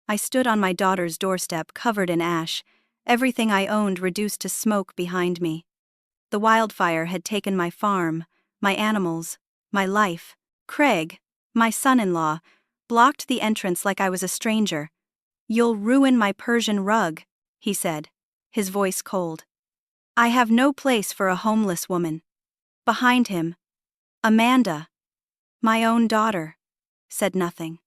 I stood on my daughter's doorstep covered in ash, everything I owned reduced to smoke behind me. The wildfire had taken my farm, my animals, my life. Craig, my son-in-law, blocked the entrance like I was a stranger. "You'll ruin my Persian rug," he said, his voice cold. "I have no place for a homeless woman." Behind him, Amanda, my own daughter, said nothing.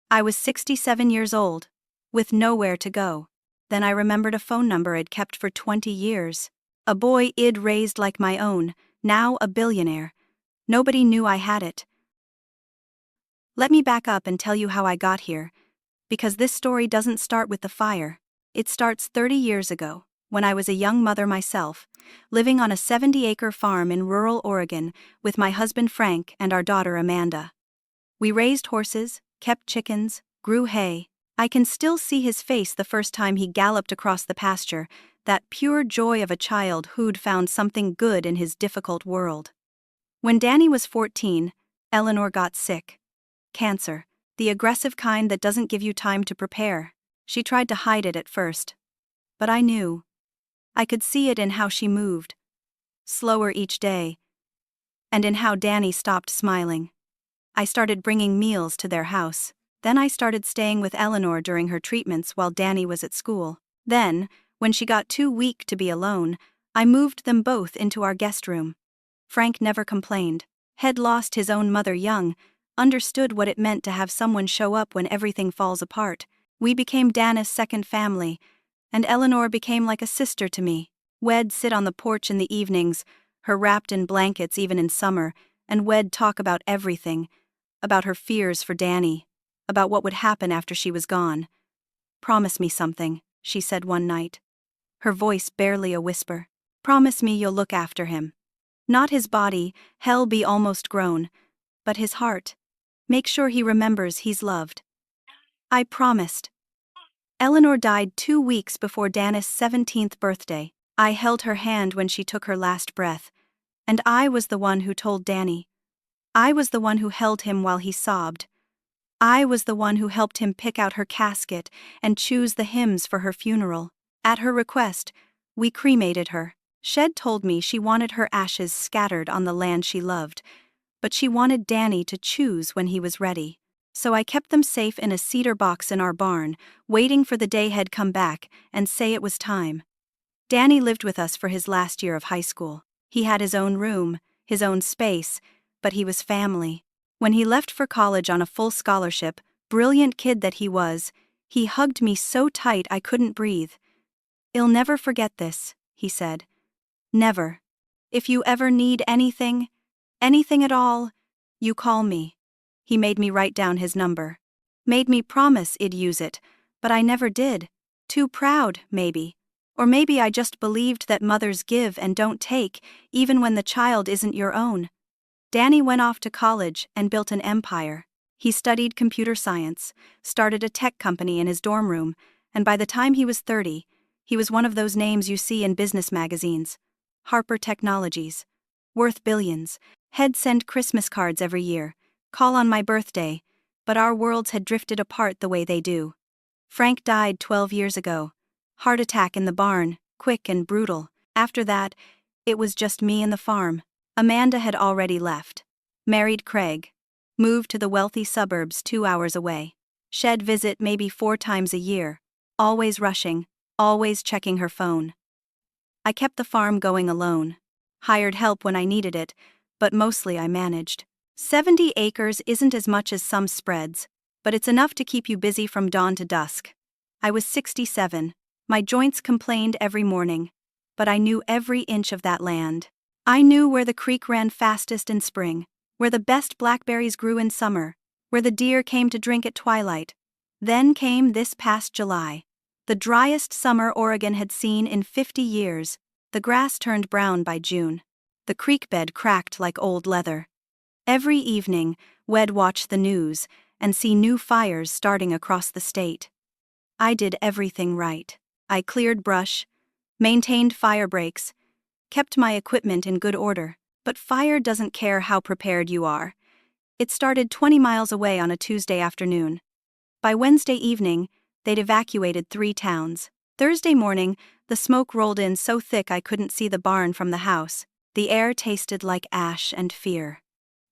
I was 67 years old, with nowhere to go. Then I remembered a phone number I'd kept for 20 years. A boy I'd raised like my own, now a billionaire. Nobody knew I had it. Let me back up and tell you how I got here, because this story doesn't start with the fire. It starts 30 years ago, when I was a young mother myself, living on a 70-acre farm in rural Oregon with my husband Frank and our daughter Amanda. We raised horses, kept chickens, grew hay. I can still see his face the first time he galloped across the pasture, that pure joy of a child who'd found something good in his difficult world. When Danny was 14, Eleanor got sick. Cancer, the aggressive kind that doesn't give you time to prepare. She tried to hide it at first. But I knew. I could see it in how she moved, slower each day, and in how Danny stopped smiling. I started bringing meals to their house. Then I started staying with Eleanor during her treatments while Danny was at school. Then, when she got too weak to be alone, I moved them both into our guest room. Frank never complained. Had lost his own mother young, understood what it meant to have someone show up when everything falls apart. We became Dana's second family, and Eleanor became like a sister to me. We'd sit on the porch in the evenings, her wrapped in blankets even in summer, and we'd talk about everything, about her fears for Danny, about what would happen after she was gone. "Promise me something," she said one night. Her voice barely a whisper. "Promise me you'll look after him. Not his body, hell be almost grown, but his heart. Make sure he remembers he's loved." I promised. Eleanor died 2 weeks before Dana's 17th birthday. I held her hand when she took her last breath, and I was the one who told Danny. I was the one who held him while he sobbed. I was the one who helped him pick out her casket and choose the hymns for her funeral. At her request, we cremated her. Shed told me she wanted her ashes scattered on the land she loved, but she wanted Danny to choose when he was ready. So I kept them safe in a cedar box in our barn, waiting for the day he'd come back and say it was time. Danny lived with us for his last year of high school. He had his own room, his own space, but he was family. When he left for college on a full scholarship, brilliant kid that he was, he hugged me so tight I couldn't breathe. "I'll never forget this," he said. "Never. If you ever need anything at all, you call me." He made me write down his number. Made me promise I'd use it, but I never did. Too proud, maybe. Or maybe I just believed that mothers give and don't take, even when the child isn't your own. Danny went off to college and built an empire. He studied computer science, started a tech company in his dorm room, and by the time he was 30, he was one of those names you see in business magazines. Harper Technologies. Worth billions. He'd send Christmas cards every year, call on my birthday, but our worlds had drifted apart the way they do. Frank died 12 years ago. Heart attack in the barn, quick and brutal. After that, it was just me and the farm. Amanda had already left. Married Craig. Moved to the wealthy suburbs 2 hours away. Shed visit maybe 4 times a year. Always rushing, always checking her phone. I kept the farm going alone. Hired help when I needed it, but mostly I managed. 70 acres isn't as much as some spreads, but it's enough to keep you busy from dawn to dusk. I was 67. My joints complained every morning, but I knew every inch of that land. I knew where the creek ran fastest in spring, where the best blackberries grew in summer, where the deer came to drink at twilight. Then came this past July. The driest summer Oregon had seen in 50 years. The grass turned brown by June. The creek bed cracked like old leather. Every evening, we'd watch the news and see new fires starting across the state. I did everything right. I cleared brush, maintained fire breaks, kept my equipment in good order, but fire doesn't care how prepared you are. It started 20 miles away on a Tuesday afternoon. By Wednesday evening, They'd evacuated 3 towns. Thursday morning, the smoke rolled in so thick I couldn't see the barn from the house. The air tasted like ash and fear.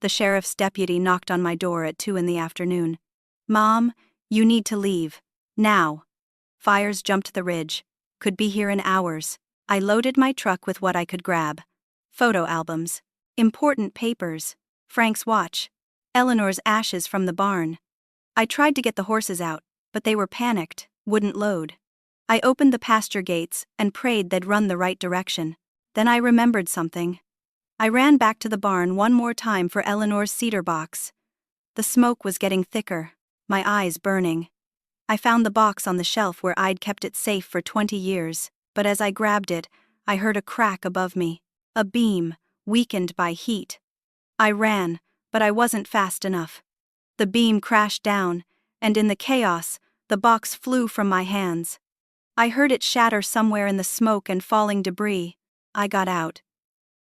The sheriff's deputy knocked on my door at 2 in the afternoon. "Mom, you need to leave. Now." Fires jumped the ridge. Could be here in hours. I loaded my truck with what I could grab. Photo albums. Important papers. Frank's watch. Eleanor's ashes from the barn. I tried to get the horses out, but they were panicked, wouldn't load. I opened the pasture gates and prayed they'd run the right direction. Then I remembered something. I ran back to the barn one more time for Eleanor's cedar box. The smoke was getting thicker, my eyes burning. I found the box on the shelf where I'd kept it safe for 20 years, but as I grabbed it, I heard a crack above me. A beam, weakened by heat. I ran, but I wasn't fast enough. The beam crashed down, and in the chaos, the box flew from my hands. I heard it shatter somewhere in the smoke and falling debris. I got out.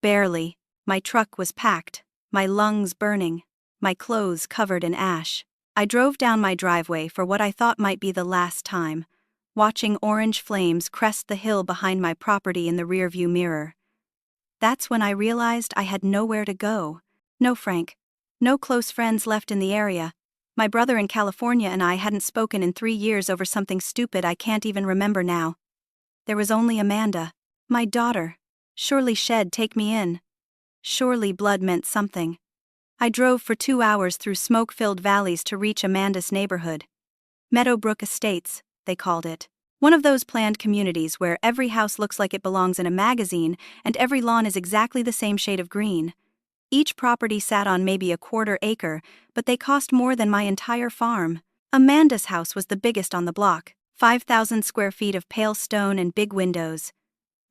Barely. My truck was packed, my lungs burning, my clothes covered in ash. I drove down my driveway for what I thought might be the last time, watching orange flames crest the hill behind my property in the rearview mirror. That's when I realized I had nowhere to go. No Frank. No close friends left in the area. My brother in California and I hadn't spoken in 3 years over something stupid I can't even remember now. There was only Amanda, my daughter. Surely she'd take me in. Surely blood meant something. I drove for 2 hours through smoke-filled valleys to reach Amanda's neighborhood. Meadowbrook Estates, they called it. One of those planned communities where every house looks like it belongs in a magazine and every lawn is exactly the same shade of green. Each property sat on maybe a 1/4 acre, but they cost more than my entire farm. Amanda's house was the biggest on the block, 5,000 square feet of pale stone and big windows.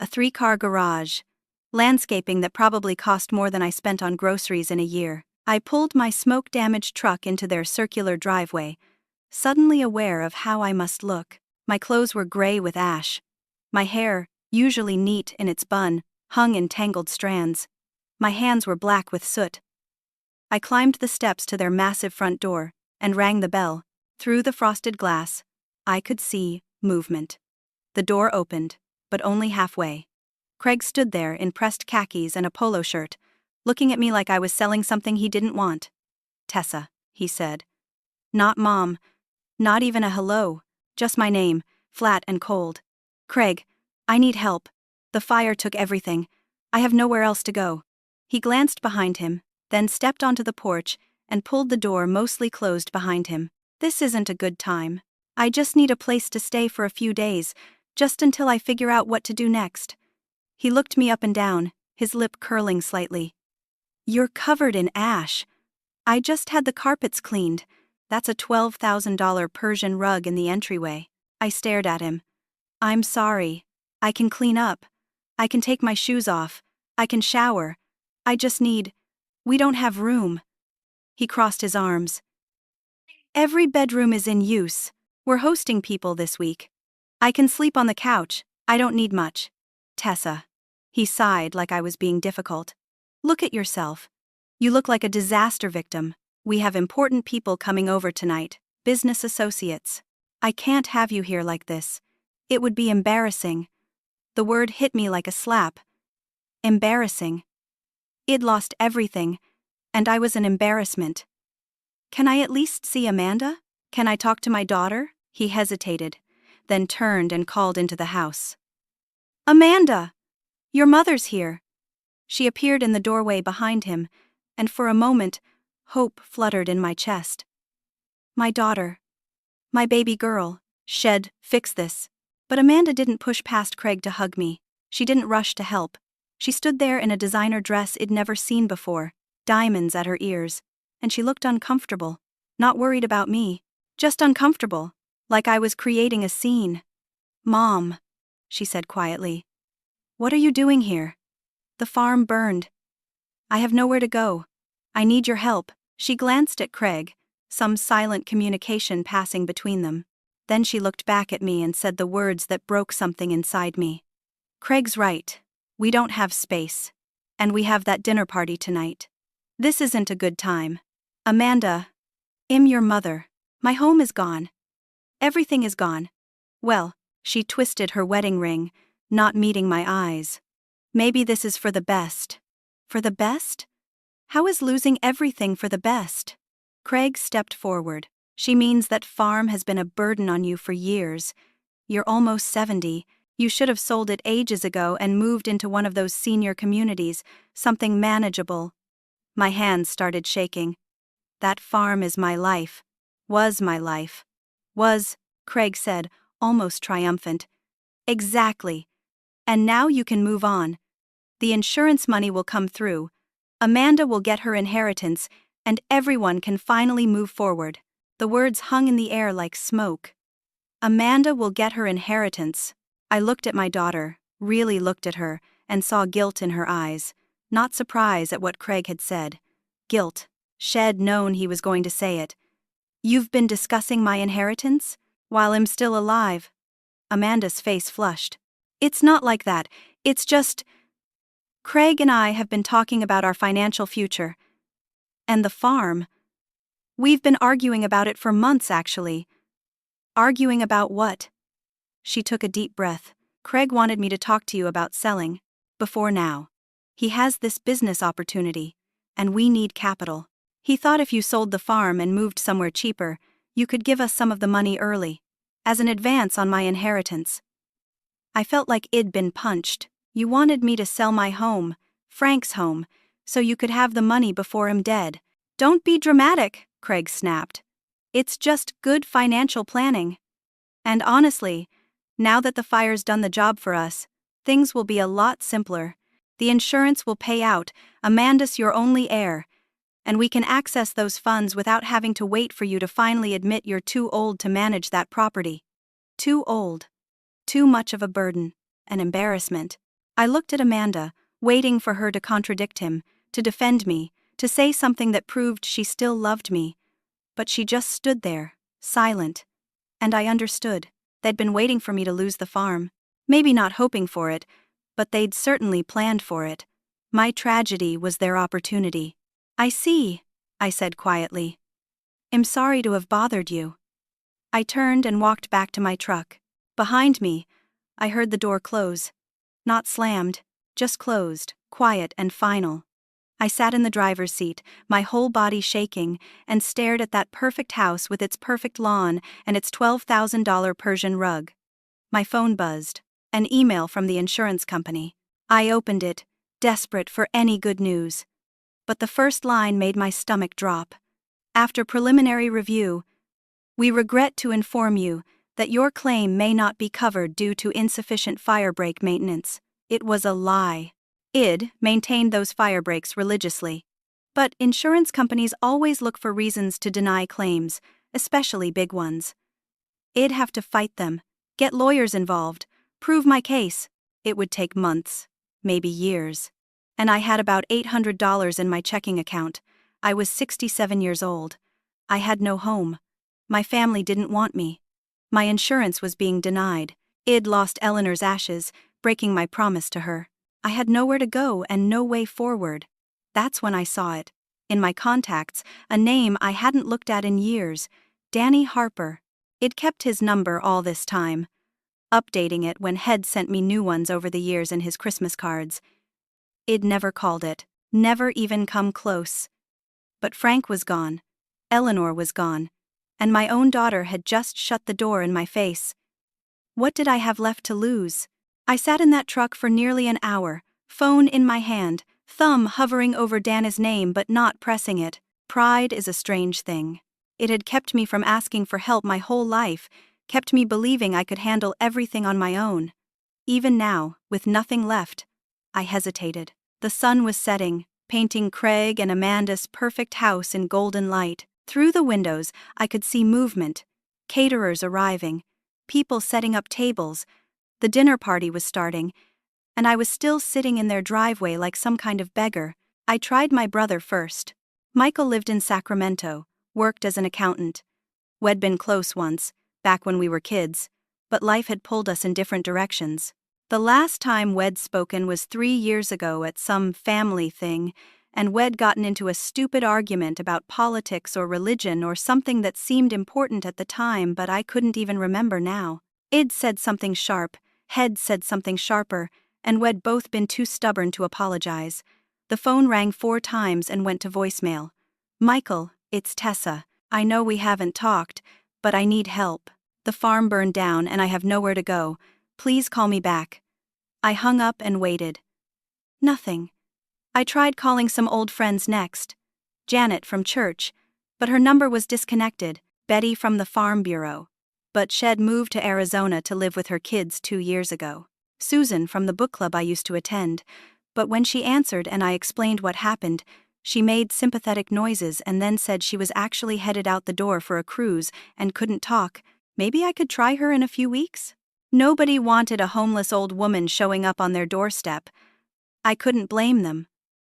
A 3-car garage. Landscaping that probably cost more than I spent on groceries in a year. I pulled my smoke-damaged truck into their circular driveway, suddenly aware of how I must look. My clothes were gray with ash. My hair, usually neat in its bun, hung in tangled strands. My hands were black with soot. I climbed the steps to their massive front door and rang the bell. Through the frosted glass, I could see movement. The door opened, but only halfway. Craig stood there in pressed khakis and a polo shirt, looking at me like I was selling something he didn't want. "Tessa," he said. Not Mom. Not even a hello. Just my name, flat and cold. "Craig, I need help. The fire took everything. I have nowhere else to go." He glanced behind him, then stepped onto the porch and pulled the door mostly closed behind him. "This isn't a good time. I just need a place to stay for a few days, just until I figure out what to do next." He looked me up and down, his lip curling slightly. "You're covered in ash. I just had the carpets cleaned. That's a $12,000 Persian rug in the entryway." I stared at him. "I'm sorry. I can clean up. I can take my shoes off. I can shower. I just we don't have room." He crossed his arms. "Every bedroom is in use. We're hosting people this week. I can sleep on the couch. I don't need much." "Tessa." He sighed like I was being difficult. "Look at yourself. You look like a disaster victim. We have important people coming over tonight, business associates. I can't have you here like this. It would be embarrassing." The word hit me like a slap. Embarrassing. I'd lost everything, and I was an embarrassment. "Can I at least see Amanda? Can I talk to my daughter?" He hesitated, then turned and called into the house. "Amanda! Your mother's here." She appeared in the doorway behind him, and for a moment, hope fluttered in my chest. "My daughter. My baby girl. Fix this." But Amanda didn't push past Craig to hug me. She didn't rush to help. She stood there in a designer dress I'd never seen before, diamonds at her ears, and she looked uncomfortable, not worried about me, just uncomfortable, like I was creating a scene. "Mom," she said quietly. "What are you doing here? The farm burned. I have nowhere to go. I need your help." She glanced at Craig, some silent communication passing between them. Then she looked back at me and said the words that broke something inside me. "Craig's right. We don't have space. And we have that dinner party tonight. This isn't a good time. Amanda, I'm your mother. My home is gone. Everything is gone. Well, she twisted her wedding ring, not meeting my eyes. Maybe this is for the best. For the best? How is losing everything for the best? Craig stepped forward. She means that farm has been a burden on you for years. You're almost 70. You should have sold it ages ago and moved into one of those senior communities, something manageable. My hands started shaking. That farm is my life. Was my life. Was, Craig said, almost triumphant. Exactly. And now you can move on. The insurance money will come through. Amanda will get her inheritance, and everyone can finally move forward. The words hung in the air like smoke. Amanda will get her inheritance. I looked at my daughter, really looked at her, and saw guilt in her eyes. Not surprise at what Craig had said. Guilt. She'd known he was going to say it. You've been discussing my inheritance? While I'm still alive. Amanda's face flushed. It's not like that. It's just... Craig and I have been talking about our financial future. And the farm. We've been arguing about it for months, actually. Arguing about what? She took a deep breath. Craig wanted me to talk to you about selling. Before now. He has this business opportunity. And we need capital. He thought if you sold the farm and moved somewhere cheaper, you could give us some of the money early. As an advance on my inheritance. I felt like I'd been punched. You wanted me to sell my home, Frank's home, so you could have the money before I'm dead. Don't be dramatic, Craig snapped. It's just good financial planning. And honestly, now that the fire's done the job for us, things will be a lot simpler. The insurance will pay out, Amanda's your only heir, and we can access those funds without having to wait for you to finally admit you're too old to manage that property. Too old. Too much of a burden. An embarrassment. I looked at Amanda, waiting for her to contradict him, to defend me, to say something that proved she still loved me. But she just stood there, silent. And I understood. They'd been waiting for me to lose the farm. Maybe not hoping for it, but they'd certainly planned for it. My tragedy was their opportunity. I see, I said quietly. I'm sorry to have bothered you. I turned and walked back to my truck. Behind me, I heard the door close. Not slammed, just closed, quiet and final. I sat in the driver's seat, my whole body shaking, and stared at that perfect house with its perfect lawn and its $12,000 Persian rug. My phone buzzed. An email from the insurance company. I opened it, desperate for any good news. But the first line made my stomach drop. After preliminary review, we regret to inform you that your claim may not be covered due to insufficient firebreak maintenance. It was a lie. I'd maintained those firebreaks religiously. But insurance companies always look for reasons to deny claims, especially big ones. I'd have to fight them, get lawyers involved, prove my case. It would take months, maybe years. And I had about $800 in my checking account. I was 67 years old. I had no home. My family didn't want me. My insurance was being denied. I'd lost Eleanor's ashes, breaking my promise to her. I had nowhere to go and no way forward. That's when I saw it. In my contacts, a name I hadn't looked at in years. Danny Harper. I'd kept his number all this time, updating it when Head sent me new ones over the years in his Christmas cards. I'd never called it, never even come close. But Frank was gone. Eleanor was gone. And my own daughter had just shut the door in my face. What did I have left to lose? I sat in that truck for nearly an hour, phone in my hand, thumb hovering over Dana's name but not pressing it. Pride is a strange thing. It had kept me from asking for help my whole life, kept me believing I could handle everything on my own. Even now, with nothing left, I hesitated. The sun was setting, painting Craig and Amanda's perfect house in golden light. Through the windows, I could see movement, caterers arriving, people setting up tables. The dinner party was starting, and I was still sitting in their driveway like some kind of beggar. I tried my brother first. Michael lived in Sacramento, worked as an accountant. We'd been close once, back when we were kids, but life had pulled us in different directions. The last time we'd spoken was 3 years ago at some family thing, and we'd gotten into a stupid argument about politics or religion or something that seemed important at the time, but I couldn't even remember now. Id said something sharp, Head said something sharper, and we'd both been too stubborn to apologize. The phone rang 4 times and went to voicemail. "Michael, it's Tessa. I know we haven't talked, but I need help. The farm burned down and I have nowhere to go. Please call me back." I hung up and waited. Nothing. I tried calling some old friends next. Janet from church, but her number was disconnected. Betty from the Farm Bureau, but she'd moved to Arizona to live with her kids 2 years ago. Susan from the book club I used to attend, but when she answered and I explained what happened, she made sympathetic noises and then said she was actually headed out the door for a cruise and couldn't talk. Maybe I could try her in a few weeks? Nobody wanted a homeless old woman showing up on their doorstep. I couldn't blame them.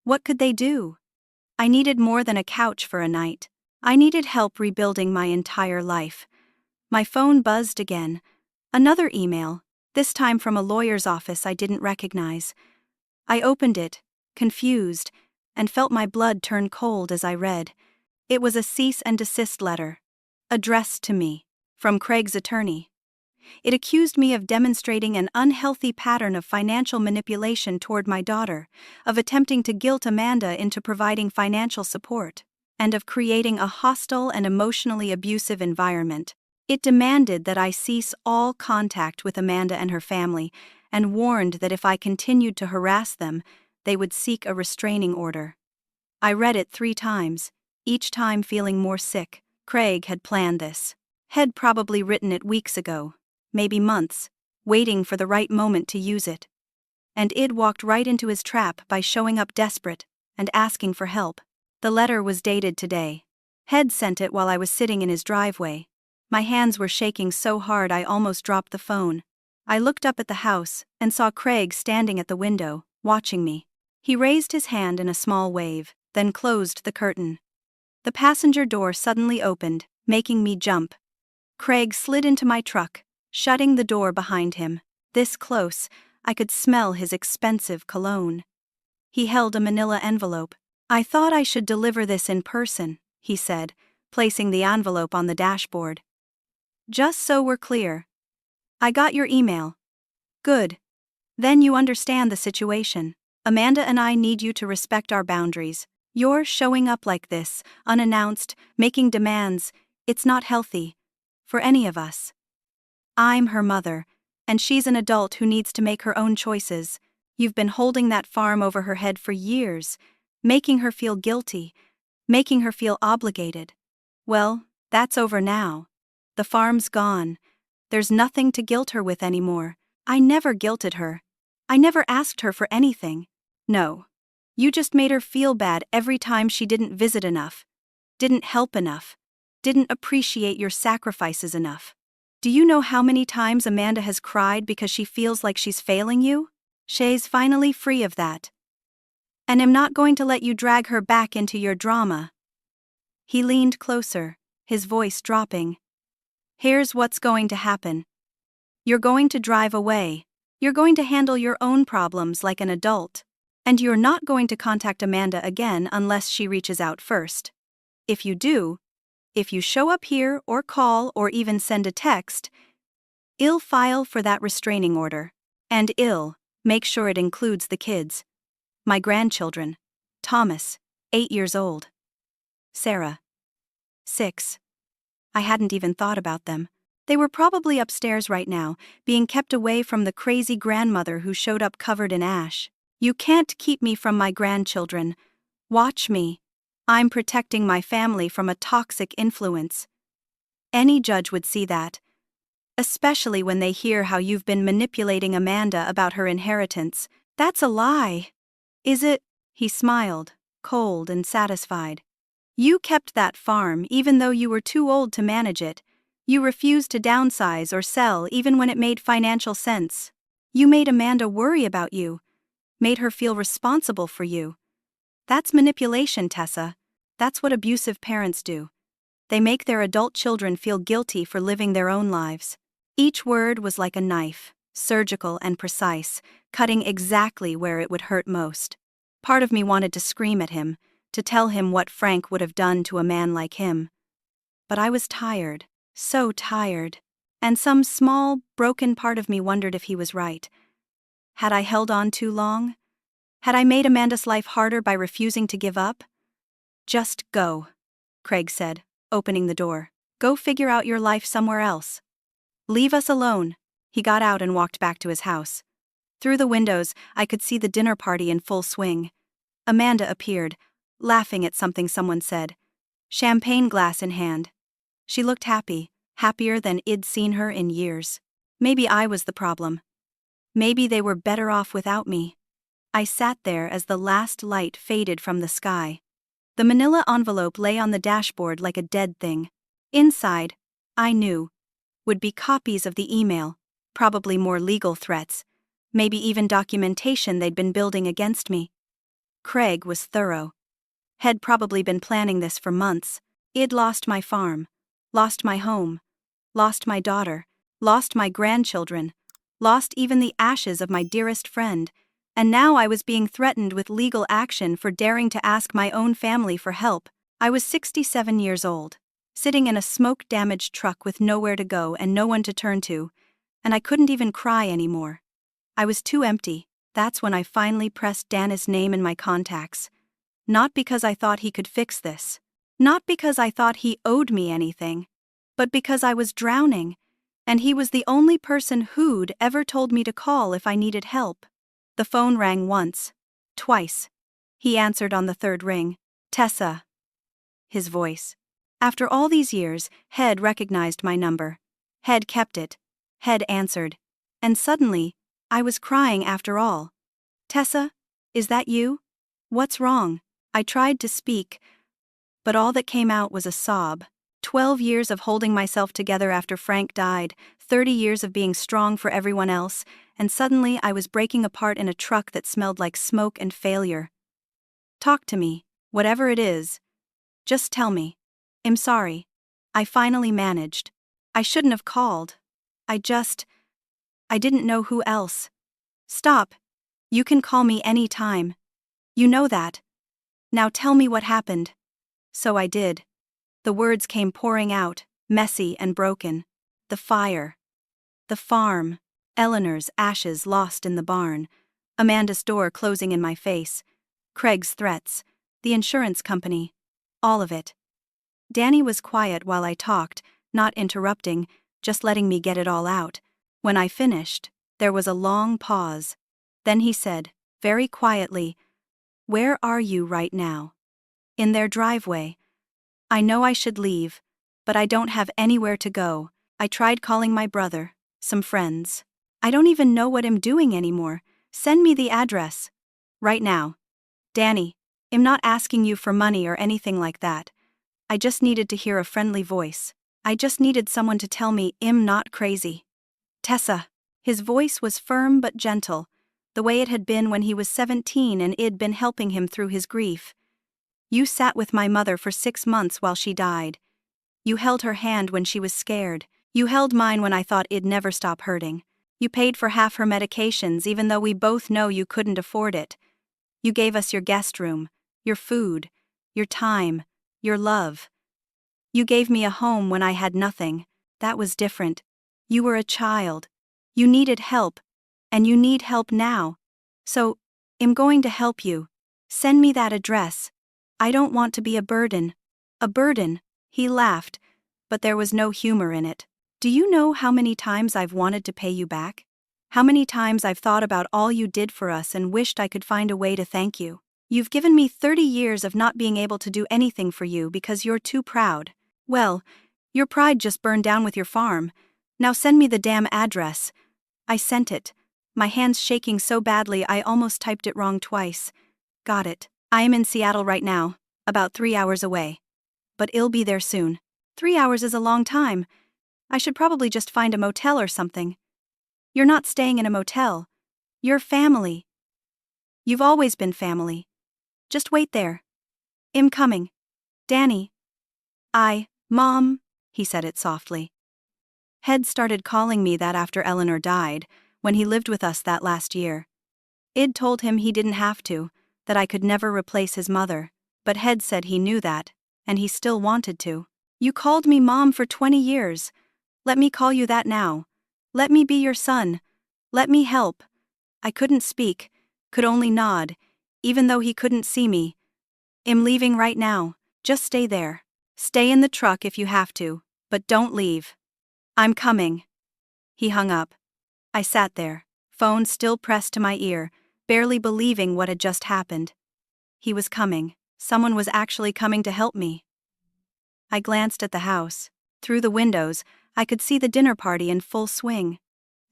What could they do? I needed more than a couch for a night. I needed help rebuilding my entire life. My phone buzzed again. Another email, this time from a lawyer's office I didn't recognize. I opened it, confused, and felt my blood turn cold as I read. It was a cease and desist letter, addressed to me, from Craig's attorney. It accused me of demonstrating an unhealthy pattern of financial manipulation toward my daughter, of attempting to guilt Amanda into providing financial support, and of creating a hostile and emotionally abusive environment. It demanded that I cease all contact with Amanda and her family, and warned that if I continued to harass them, they would seek a restraining order. I read it 3 times, each time feeling more sick. Craig had planned this. Had probably written it weeks ago, maybe months, waiting for the right moment to use it. And Id walked right into his trap by showing up desperate and asking for help. The letter was dated today. Head sent it while I was sitting in his driveway. My hands were shaking so hard I almost dropped the phone. I looked up at the house and saw Craig standing at the window, watching me. He raised his hand in a small wave, then closed the curtain. The passenger door suddenly opened, making me jump. Craig slid into my truck, shutting the door behind him. This close, I could smell his expensive cologne. He held a manila envelope. "I thought I should deliver this in person," he said, placing the envelope on the dashboard. "Just so we're clear. I got your email." "Good. Then you understand the situation. Amanda and I need you to respect our boundaries. You're showing up like this, unannounced, making demands. It's not healthy. For any of us. I'm her mother, and she's an adult who needs to make her own choices. You've been holding that farm over her head for years, making her feel guilty, making her feel obligated. Well, that's over now. The farm's gone. There's nothing to guilt her with anymore. I never guilted her. I never asked her for anything. No. You just made her feel bad every time she didn't visit enough, didn't help enough, didn't appreciate your sacrifices enough. Do you know how many times Amanda has cried because she feels like she's failing you? She's finally free of that. And I'm not going to let you drag her back into your drama." He leaned closer, his voice dropping. "Here's what's going to happen. You're going to drive away. You're going to handle your own problems like an adult. And you're not going to contact Amanda again unless she reaches out first. If you do, if you show up here or call or even send a text, I'll file for that restraining order. And I'll make sure it includes the kids. My grandchildren. Thomas, 8 years old. Sarah, 6. I hadn't even thought about them. They were probably upstairs right now, being kept away from the crazy grandmother who showed up covered in ash. You can't keep me from my grandchildren. Watch me. I'm protecting my family from a toxic influence. Any judge would see that. Especially when they hear how you've been manipulating Amanda about her inheritance. That's a lie. Is it? He smiled, cold and satisfied. You kept that farm even though you were too old to manage it. You refused to downsize or sell even when it made financial sense. You made Amanda worry about you, made her feel responsible for you. That's manipulation, Tessa. That's what abusive parents do. They make their adult children feel guilty for living their own lives. Each word was like a knife, surgical and precise, cutting exactly where it would hurt most. Part of me wanted to scream at him, to tell him what Frank would have done to a man like him. But I was tired, so tired, and some small, broken part of me wondered if he was right. Had I held on too long? Had I made Amanda's life harder by refusing to give up? Just go, Craig said, opening the door. Go figure out your life somewhere else. Leave us alone. He got out and walked back to his house. Through the windows, I could see the dinner party in full swing. Amanda appeared, laughing at something someone said, champagne glass in hand. She looked happy, happier than I'd seen her in years. Maybe I was the problem. Maybe they were better off without me. I sat there as the last light faded from the sky. The manila envelope lay on the dashboard like a dead thing. Inside, I knew, would be copies of the email, probably more legal threats, maybe even documentation they'd been building against me. Craig was thorough. Had probably been planning this for months. I'd lost my farm, lost my home, lost my daughter, lost my grandchildren, lost even the ashes of my dearest friend, and now I was being threatened with legal action for daring to ask my own family for help. I was 67 years old, sitting in a smoke-damaged truck with nowhere to go and no one to turn to, and I couldn't even cry anymore. I was too empty. That's when I finally pressed Dan's name in my contacts. Not because I thought he could fix this. Not because I thought he owed me anything. But because I was drowning, and he was the only person who'd ever told me to call if I needed help. The phone rang once, twice. He answered on the third ring. Tessa. His voice. After all these years, Head recognized my number. Head kept it. Head answered. And suddenly, I was crying after all. Tessa, is that you? What's wrong? I tried to speak, but all that came out was a sob. 12 years of holding myself together after Frank died, 30 years of being strong for everyone else, and suddenly I was breaking apart in a truck that smelled like smoke and failure. Talk to me, whatever it is. Just tell me. I'm sorry. I finally managed. I shouldn't have called. I didn't know who else. Stop. You can call me any time. You know that. Now tell me what happened. So I did. The words came pouring out, messy and broken. The fire. The farm. Eleanor's ashes lost in the barn. Amanda's door closing in my face. Craig's threats. The insurance company. All of it. Danny was quiet while I talked, not interrupting, just letting me get it all out. When I finished, there was a long pause. Then he said, very quietly, "Where are you right now?" In their driveway. I know I should leave, but I don't have anywhere to go. I tried calling my brother, some friends. I don't even know what I'm doing anymore. Send me the address. Right now. Danny, I'm not asking you for money or anything like that. I just needed to hear a friendly voice. I just needed someone to tell me I'm not crazy. Tessa. His voice was firm but gentle, the way it had been when he was 17 and I'd been helping him through his grief. You sat with my mother for 6 months while she died. You held her hand when she was scared. You held mine when I thought it'd never stop hurting. You paid for half her medications even though we both know you couldn't afford it. You gave us your guest room, your food, your time, your love. You gave me a home when I had nothing. That was different. You were a child. You needed help, and you need help now. So, I'm going to help you. Send me that address. I don't want to be a burden. A burden, he laughed, but there was no humor in it. Do you know how many times I've wanted to pay you back? How many times I've thought about all you did for us and wished I could find a way to thank you? You've given me 30 years of not being able to do anything for you because you're too proud. Well, your pride just burned down with your farm. Now send me the damn address. I sent it, my hands shaking so badly I almost typed it wrong twice. Got it. I am in Seattle right now, about 3 hours away. But I'll be there soon. 3 hours is a long time. I should probably just find a motel or something. You're not staying in a motel. You're family. You've always been family. Just wait there. I'm coming. Danny. Mom, he said it softly. Head started calling me that after Eleanor died, when he lived with us that last year. I'd told him he didn't have to, that I could never replace his mother, but Head said he knew that, and he still wanted to. You called me Mom for 20 years. Let me call you that now. Let me be your son. Let me help. I couldn't speak, could only nod, even though he couldn't see me. I'm leaving right now. Just stay there. Stay in the truck if you have to, but don't leave. I'm coming. He hung up. I sat there, phone still pressed to my ear, barely believing what had just happened. He was coming. Someone was actually coming to help me. I glanced at the house. Through the windows, I could see the dinner party in full swing.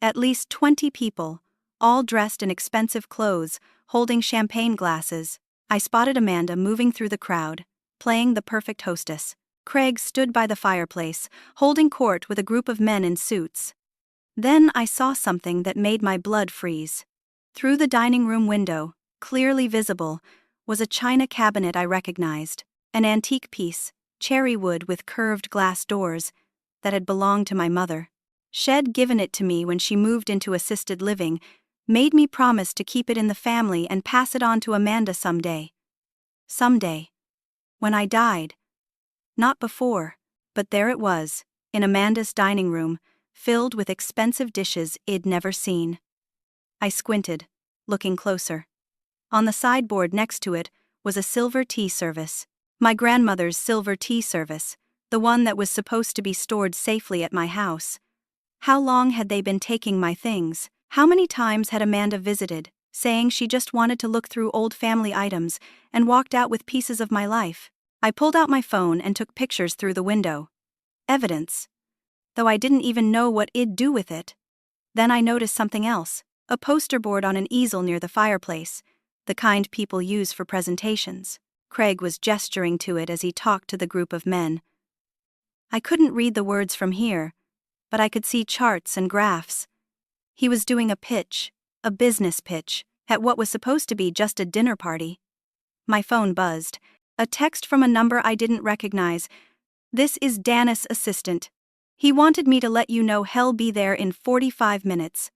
At least 20 people, all dressed in expensive clothes, holding champagne glasses. I spotted Amanda moving through the crowd, playing the perfect hostess. Craig stood by the fireplace, holding court with a group of men in suits. Then I saw something that made my blood freeze. Through the dining room window, clearly visible, was a china cabinet I recognized, an antique piece, cherry wood with curved glass doors, that had belonged to my mother. She'd given it to me when she moved into assisted living, made me promise to keep it in the family and pass it on to Amanda someday. Someday. When I died. Not before, but there it was, in Amanda's dining room, filled with expensive dishes I'd never seen. I squinted, looking closer. On the sideboard next to it was a silver tea service. My grandmother's silver tea service, the one that was supposed to be stored safely at my house. How long had they been taking my things? How many times had Amanda visited, saying she just wanted to look through old family items, and walked out with pieces of my life? I pulled out my phone and took pictures through the window. Evidence. Though I didn't even know what I'd do with it. Then I noticed something else, a poster board on an easel near the fireplace, the kind people use for presentations. Craig was gesturing to it as he talked to the group of men. I couldn't read the words from here, but I could see charts and graphs. He was doing a pitch, a business pitch, at what was supposed to be just a dinner party. My phone buzzed. A text from a number I didn't recognize. This is Dennis' assistant. He wanted me to let you know he'll be there in 45 minutes.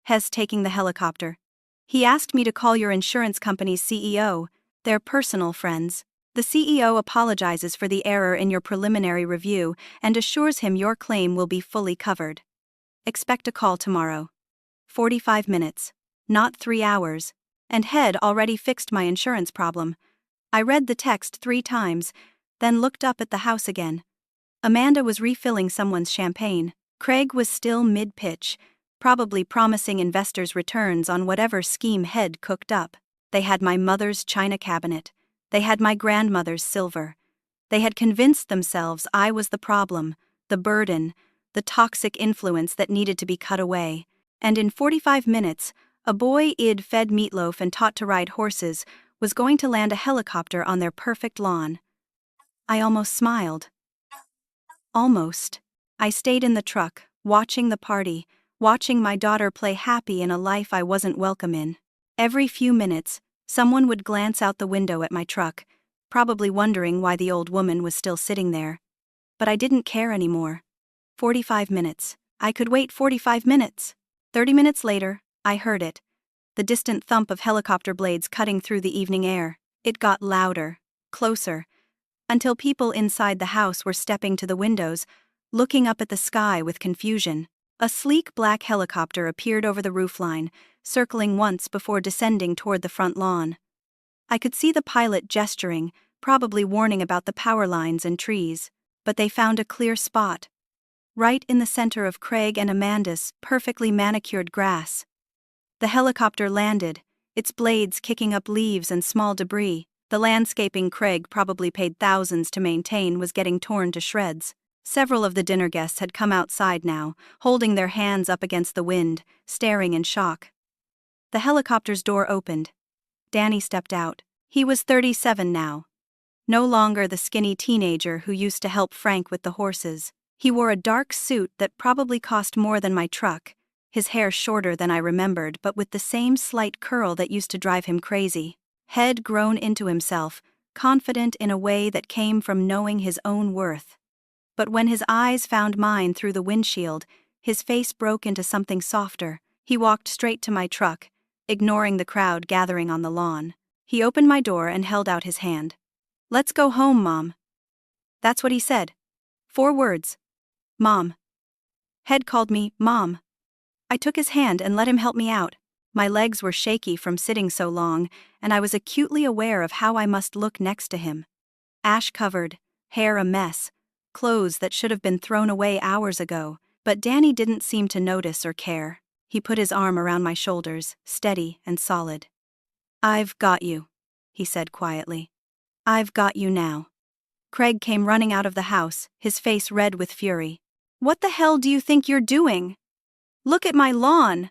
Hes taking the helicopter. He asked me to call your insurance company's CEO. They're personal friends. The CEO apologizes for the error in your preliminary review and assures him your claim will be fully covered. Expect a call tomorrow. 45 minutes. Not 3 hours. And Head already fixed my insurance problem. I read the text 3 times, then looked up at the house again. Amanda was refilling someone's champagne. Craig was still mid-pitch, probably promising investors returns on whatever scheme Head cooked up. They had my mother's china cabinet. They had my grandmother's silver. They had convinced themselves I was the problem, the burden, the toxic influence that needed to be cut away. And in 45 minutes, a boy I'd fed meatloaf and taught to ride horses was going to land a helicopter on their perfect lawn. I almost smiled. Almost. I stayed in the truck, watching the party, watching my daughter play happy in a life I wasn't welcome in. Every few minutes, someone would glance out the window at my truck, probably wondering why the old woman was still sitting there. But I didn't care anymore. 45 minutes. I could wait 45 minutes. 30 minutes later, I heard it. The distant thump of helicopter blades cutting through the evening air. It got louder, closer, until people inside the house were stepping to the windows, looking up at the sky with confusion. A sleek black helicopter appeared over the roofline, circling once before descending toward the front lawn. I could see the pilot gesturing, probably warning about the power lines and trees, but they found a clear spot. Right in the center of Craig and Amanda's perfectly manicured grass. The helicopter landed, its blades kicking up leaves and small debris. The landscaping Craig probably paid thousands to maintain was getting torn to shreds. Several of the dinner guests had come outside now, holding their hands up against the wind, staring in shock. The helicopter's door opened. Danny stepped out. He was 37 now. No longer the skinny teenager who used to help Frank with the horses. He wore a dark suit that probably cost more than my truck, his hair shorter than I remembered but with the same slight curl that used to drive him crazy. Head grown into himself, confident in a way that came from knowing his own worth. But when his eyes found mine through the windshield, his face broke into something softer. He walked straight to my truck, ignoring the crowd gathering on the lawn. He opened my door and held out his hand. "Let's go home, Mom." That's what he said. 4 words. Mom. Head called me Mom. I took his hand and let him help me out. My legs were shaky from sitting so long, and I was acutely aware of how I must look next to him. Ash-covered, hair a mess, clothes that should have been thrown away hours ago, but Danny didn't seem to notice or care. He put his arm around my shoulders, steady and solid. "I've got you," he said quietly. "I've got you now." Craig came running out of the house, his face red with fury. "What the hell do you think you're doing? Look at my lawn.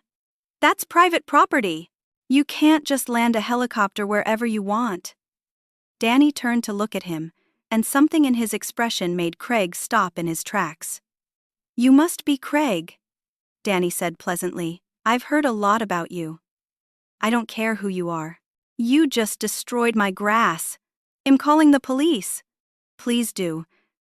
That's private property. You can't just land a helicopter wherever you want." Danny turned to look at him, and something in his expression made Craig stop in his tracks. "You must be Craig," Danny said pleasantly. "I've heard a lot about you." "I don't care who you are. You just destroyed my grass. I'm calling the police." "Please do.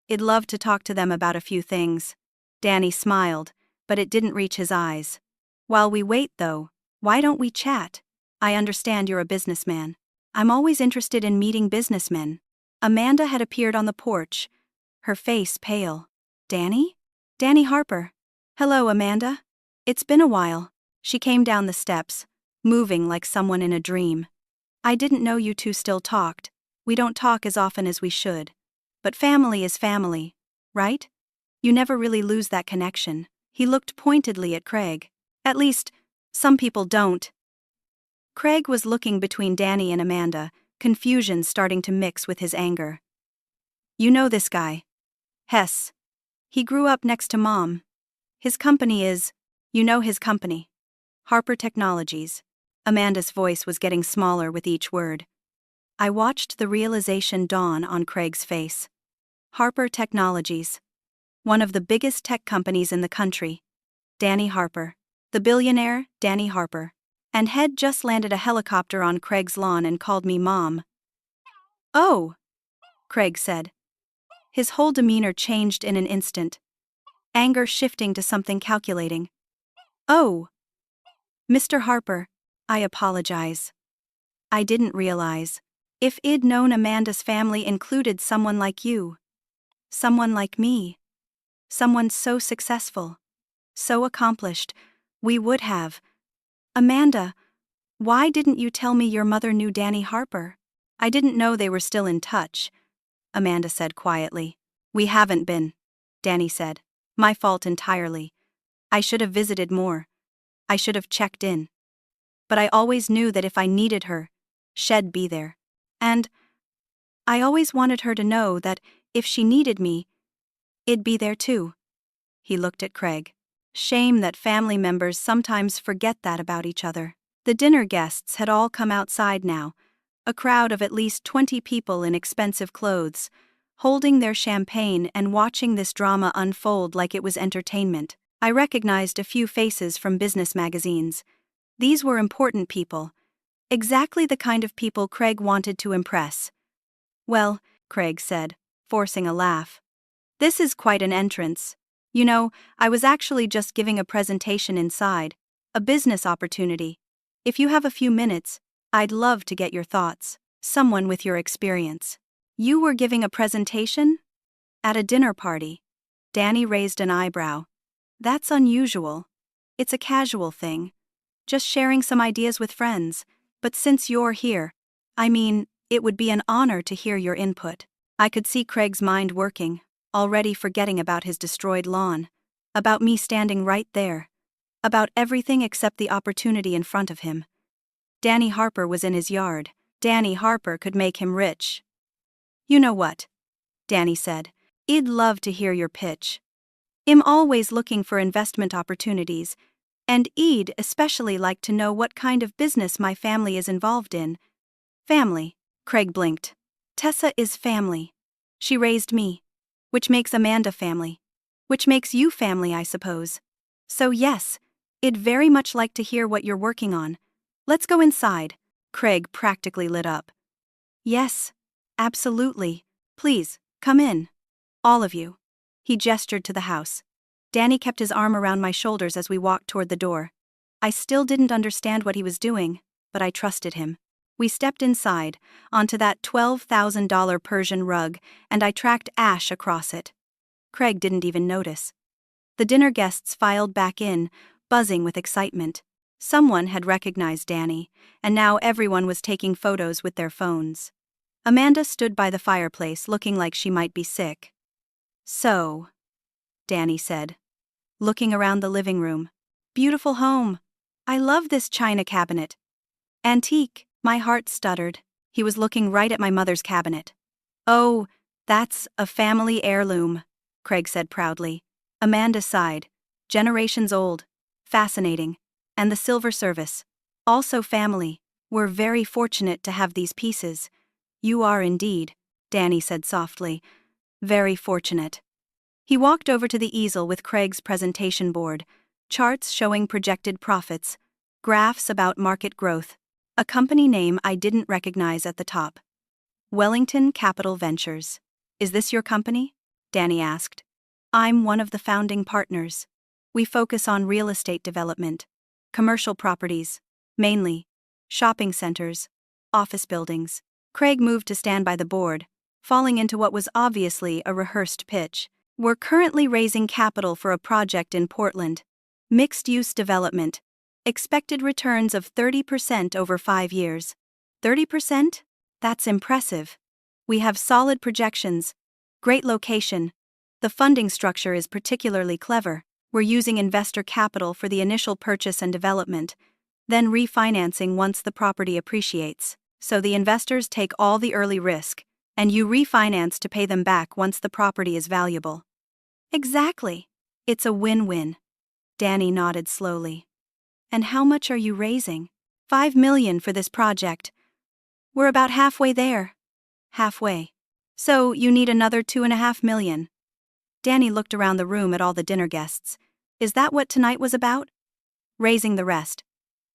I'd love to talk to them about a few things." Danny smiled, but it didn't reach his eyes. "While we wait, though, why don't we chat? I understand you're a businessman. I'm always interested in meeting businessmen." Amanda had appeared on the porch, her face pale. "Danny? Danny Harper." "Hello, Amanda. It's been a while." She came down the steps, moving like someone in a dream. "I didn't know you two still talked. We don't talk as often as we should. But family is family, right? You never really lose that connection." He looked pointedly at Craig. "At least, some people don't." Craig was looking between Danny and Amanda, confusion starting to mix with his anger. "You know this guy. Hess. He grew up next to Mom. His company is, you know his company. Harper Technologies." Amanda's voice was getting smaller with each word. I watched the realization dawn on Craig's face. Harper Technologies. One of the biggest tech companies in the country. Danny Harper. The billionaire, Danny Harper. And had just landed a helicopter on Craig's lawn and called me Mom. "Oh," Craig said. His whole demeanor changed in an instant. Anger shifting to something calculating. "Oh. Mr. Harper, I apologize. I didn't realize. If I'd known Amanda's family included someone like you. Someone like me. Someone so successful. So accomplished. We would have. Amanda, why didn't you tell me your mother knew Danny Harper?" "I didn't know they were still in touch," Amanda said quietly. "We haven't been," Danny said. "My fault entirely. I should have visited more. I should have checked in. But I always knew that if I needed her, she'd be there. And I always wanted her to know that if she needed me, I'd be there too." He looked at Craig. Shame that family members sometimes forget that about each other. The dinner guests had all come outside now, a crowd of at least 20 people in expensive clothes, holding their champagne and watching this drama unfold like it was entertainment. I recognized a few faces from business magazines. These were important people. Exactly the kind of people Craig wanted to impress. "Well," Craig said, forcing a laugh. "This is quite an entrance. You know, I was actually just giving a presentation inside, a business opportunity. If you have a few minutes, I'd love to get your thoughts. Someone with your experience." "You were giving a presentation? At a dinner party?" Danny raised an eyebrow. "That's unusual. It's a casual thing. Just sharing some ideas with friends. But since you're here, I mean, it would be an honor to hear your input." I could see Craig's mind working, already forgetting about his destroyed lawn, about me standing right there, about everything except the opportunity in front of him. Danny Harper was in his yard. Danny Harper could make him rich. "You know what?" Danny said. "I'd love to hear your pitch. I'm always looking for investment opportunities, and I'd especially like to know what kind of business my family is involved in." "Family," Craig blinked. "Tessa is family. She raised me, which makes Amanda family, which makes you family, I suppose. So yes, I'd very much like to hear what you're working on. Let's go inside." Craig practically lit up. "Yes, absolutely. Please, come in. All of you." He gestured to the house. Danny kept his arm around my shoulders as we walked toward the door. I still didn't understand what he was doing, but I trusted him. We stepped inside, onto that $12,000 Persian rug, and I tracked Ash across it. Craig didn't even notice. The dinner guests filed back in, buzzing with excitement. Someone had recognized Danny, and now everyone was taking photos with their phones. Amanda stood by the fireplace looking like she might be sick. "So," Danny said, looking around the living room. "Beautiful home. I love this china cabinet." "Antique," my heart stuttered. He was looking right at my mother's cabinet. "Oh, that's a family heirloom," Craig said proudly. Amanda sighed. "Generations old. Fascinating. And the silver service. Also family. We're very fortunate to have these pieces." "You are indeed," Danny said softly. "Very fortunate." He walked over to the easel with Craig's presentation board, charts showing projected profits, graphs about market growth, a company name I didn't recognize at the top. "Wellington Capital Ventures. Is this your company?" Danny asked. "I'm one of the founding partners. We focus on real estate development, commercial properties, mainly, shopping centers, office buildings." Craig moved to stand by the board, falling into what was obviously a rehearsed pitch. "We're currently raising capital for a project in Portland. Mixed-use development. Expected returns of 30% over 5 years. 30%? That's impressive. We have solid projections. Great location. The funding structure is particularly clever. We're using investor capital for the initial purchase and development, then refinancing once the property appreciates. So the investors take all the early risk, and you refinance to pay them back once the property is valuable." "Exactly. It's a win-win." Danny nodded slowly. "And how much are you raising?" $5 million for this project. We're about halfway there." "Halfway. So you need another $2.5 million. Danny looked around the room at all the dinner guests. "Is that what tonight was about?" "Raising the rest."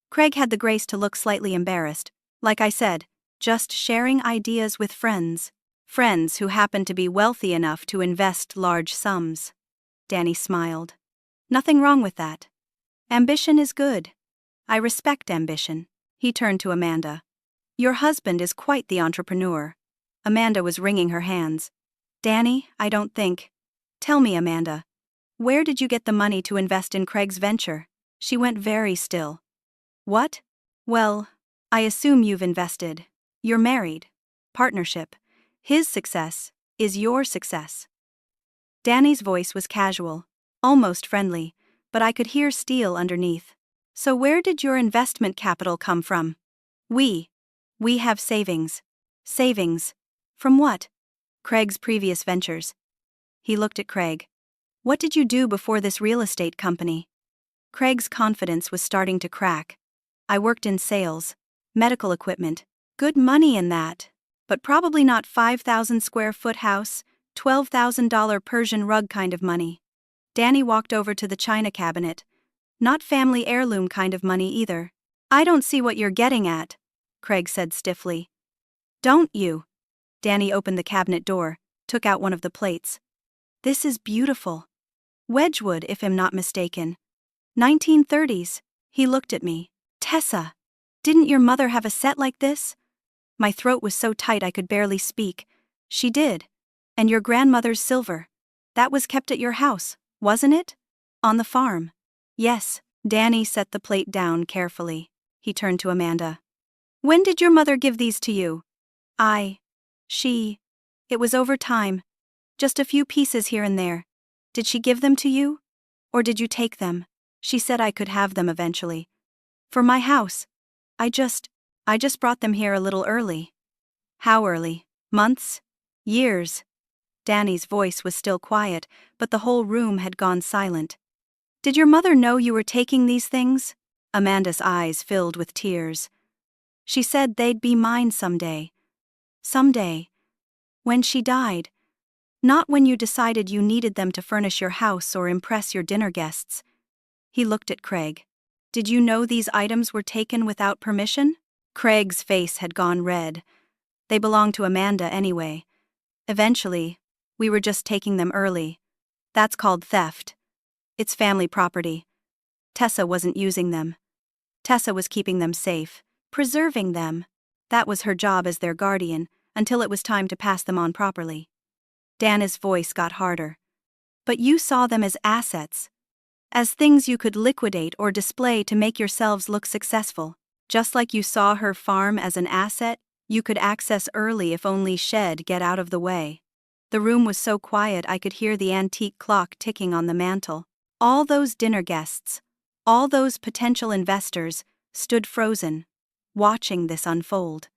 Craig had the grace to look slightly embarrassed. "Like I said, just sharing ideas with friends. Friends who happen to be wealthy enough to invest large sums." Danny smiled. "Nothing wrong with that. Ambition is good. I respect ambition." He turned to Amanda. "Your husband is quite the entrepreneur." Amanda was wringing her hands. "Danny, I don't think." "Tell me, Amanda, where did you get the money to invest in Craig's venture?" She went very still. "What? Well, I assume you've invested. You're married. Partnership. His success is your success." Danny's voice was casual, almost friendly, but I could hear steel underneath. "So where did your investment capital come from?" We have savings." "Savings? From what?" "Craig's previous ventures." He looked at Craig. "What did you do before this real estate company?" Craig's confidence was starting to crack. "I worked in sales, medical equipment. Good money in that, but probably not 5,000 square foot house, $12,000 Persian rug kind of money." Danny walked over to the china cabinet. "Not family heirloom kind of money either." "I don't see what you're getting at," Craig said stiffly. "Don't you?" Danny opened the cabinet door, took out one of the plates. "This is beautiful. Wedgwood, if I'm not mistaken. 1930s. He looked at me. "Tessa, didn't your mother have a set like this?" My throat was so tight I could barely speak. "She did. And your grandmother's silver. That was kept at your house, wasn't it? On the farm." "Yes." Danny set the plate down carefully. He turned to Amanda. "When did your mother give these to you?" It was over time. Just a few pieces here and there. Did she give them to you? Or did you take them?" "She said I could have them eventually. For my house. I just brought them here a little early." "How early? Months? Years?" Danny's voice was still quiet, but the whole room had gone silent. "Did your mother know you were taking these things?" Amanda's eyes filled with tears. "She said they'd be mine someday. Someday. When she died. Not when you decided you needed them to furnish your house or impress your dinner guests." He looked at Craig. "Did you know these items were taken without permission?" Craig's face had gone red. "They belonged to Amanda anyway. Eventually, we were just taking them early. That's called theft. It's family property. Tessa wasn't using them. Tessa was keeping them safe, preserving them. That was her job as their guardian, until it was time to pass them on properly. Dana's voice got harder. But you saw them as assets. As things you could liquidate or display to make yourselves look successful. Just like you saw her farm as an asset, you could access early if only she'd get out of the way. The room was so quiet I could hear the antique clock ticking on the mantel. All those dinner guests, all those potential investors, stood frozen, watching this unfold.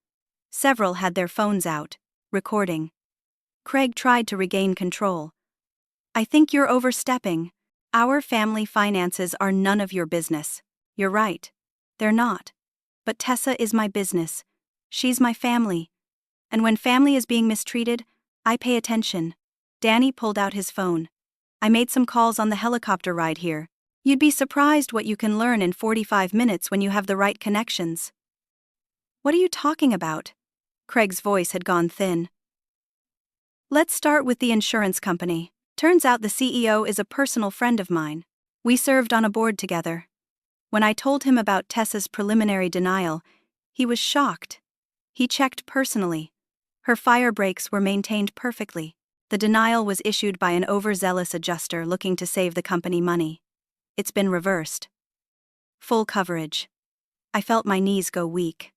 Several had their phones out, recording. Craig tried to regain control. I think you're overstepping. Our family finances are none of your business. You're right. They're not. But Tessa is my business. She's my family. And when family is being mistreated, I pay attention. Danny pulled out his phone. I made some calls on the helicopter ride here. You'd be surprised what you can learn in 45 minutes when you have the right connections. What are you talking about? Craig's voice had gone thin. Let's start with the insurance company. Turns out the CEO is a personal friend of mine. We served on a board together. When I told him about Tessa's preliminary denial, he was shocked. He checked personally. Her fire breaks were maintained perfectly. The denial was issued by an overzealous adjuster looking to save the company money. It's been reversed. Full coverage. I felt my knees go weak.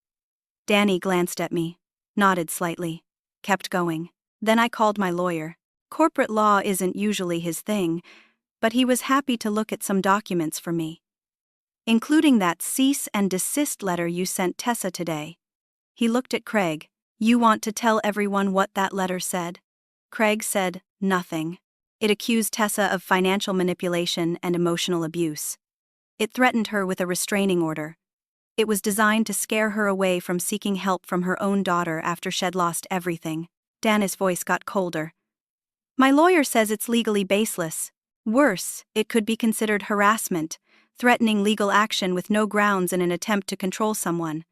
Danny glanced at me, nodded slightly, kept going. Then I called my lawyer. Corporate law isn't usually his thing, but he was happy to look at some documents for me, including that cease and desist letter you sent Tessa today. He looked at Craig. You want to tell everyone what that letter said? Craig said, nothing. It accused Tessa of financial manipulation and emotional abuse. It threatened her with a restraining order. It was designed to scare her away from seeking help from her own daughter after she'd lost everything. Dana's voice got colder. My lawyer says it's legally baseless. Worse, it could be considered harassment, threatening legal action with no grounds in an attempt to control someone.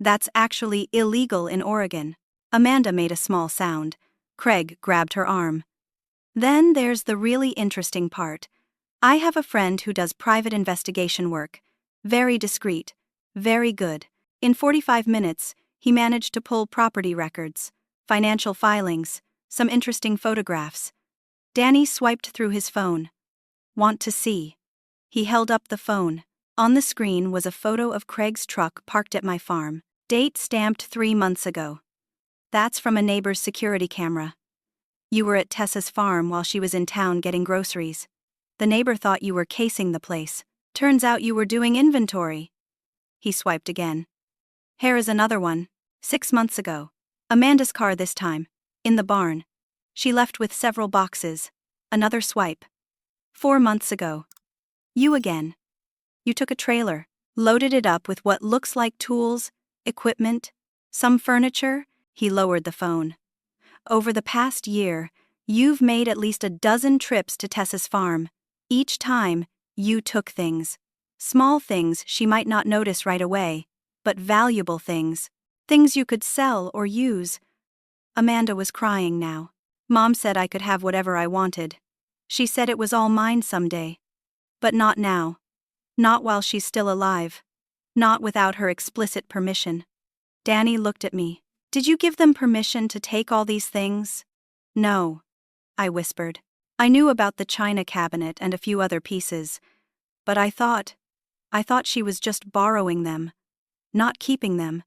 That's actually illegal in Oregon. Amanda made a small sound. Craig grabbed her arm. Then there's the really interesting part. I have a friend who does private investigation work. Very discreet. Very good. In 45 minutes, he managed to pull property records, financial filings, some interesting photographs. Danny swiped through his phone. Want to see? He held up the phone. On the screen was a photo of Craig's truck parked at my farm. Date stamped 3 months ago. That's from a neighbor's security camera. You were at Tessa's farm while she was in town getting groceries. The neighbor thought you were casing the place. Turns out you were doing inventory. He swiped again. Here is another one. 6 months ago. Amanda's car this time. In the barn. She left with several boxes. Another swipe. 4 months ago. You again. You took a trailer, loaded it up with what looks like tools, equipment, some furniture. He lowered the phone. Over the past year, you've made at least a dozen trips to Tessa's farm. Each time, you took things. Small things she might not notice right away, but valuable things. Things you could sell or use. Amanda was crying now. Mom said I could have whatever I wanted. She said it was all mine someday. But not now. Not while she's still alive. Not without her explicit permission. Danny looked at me. Did you give them permission to take all these things? No, I whispered. I knew about the china cabinet and a few other pieces, but I thought she was just borrowing them, not keeping them,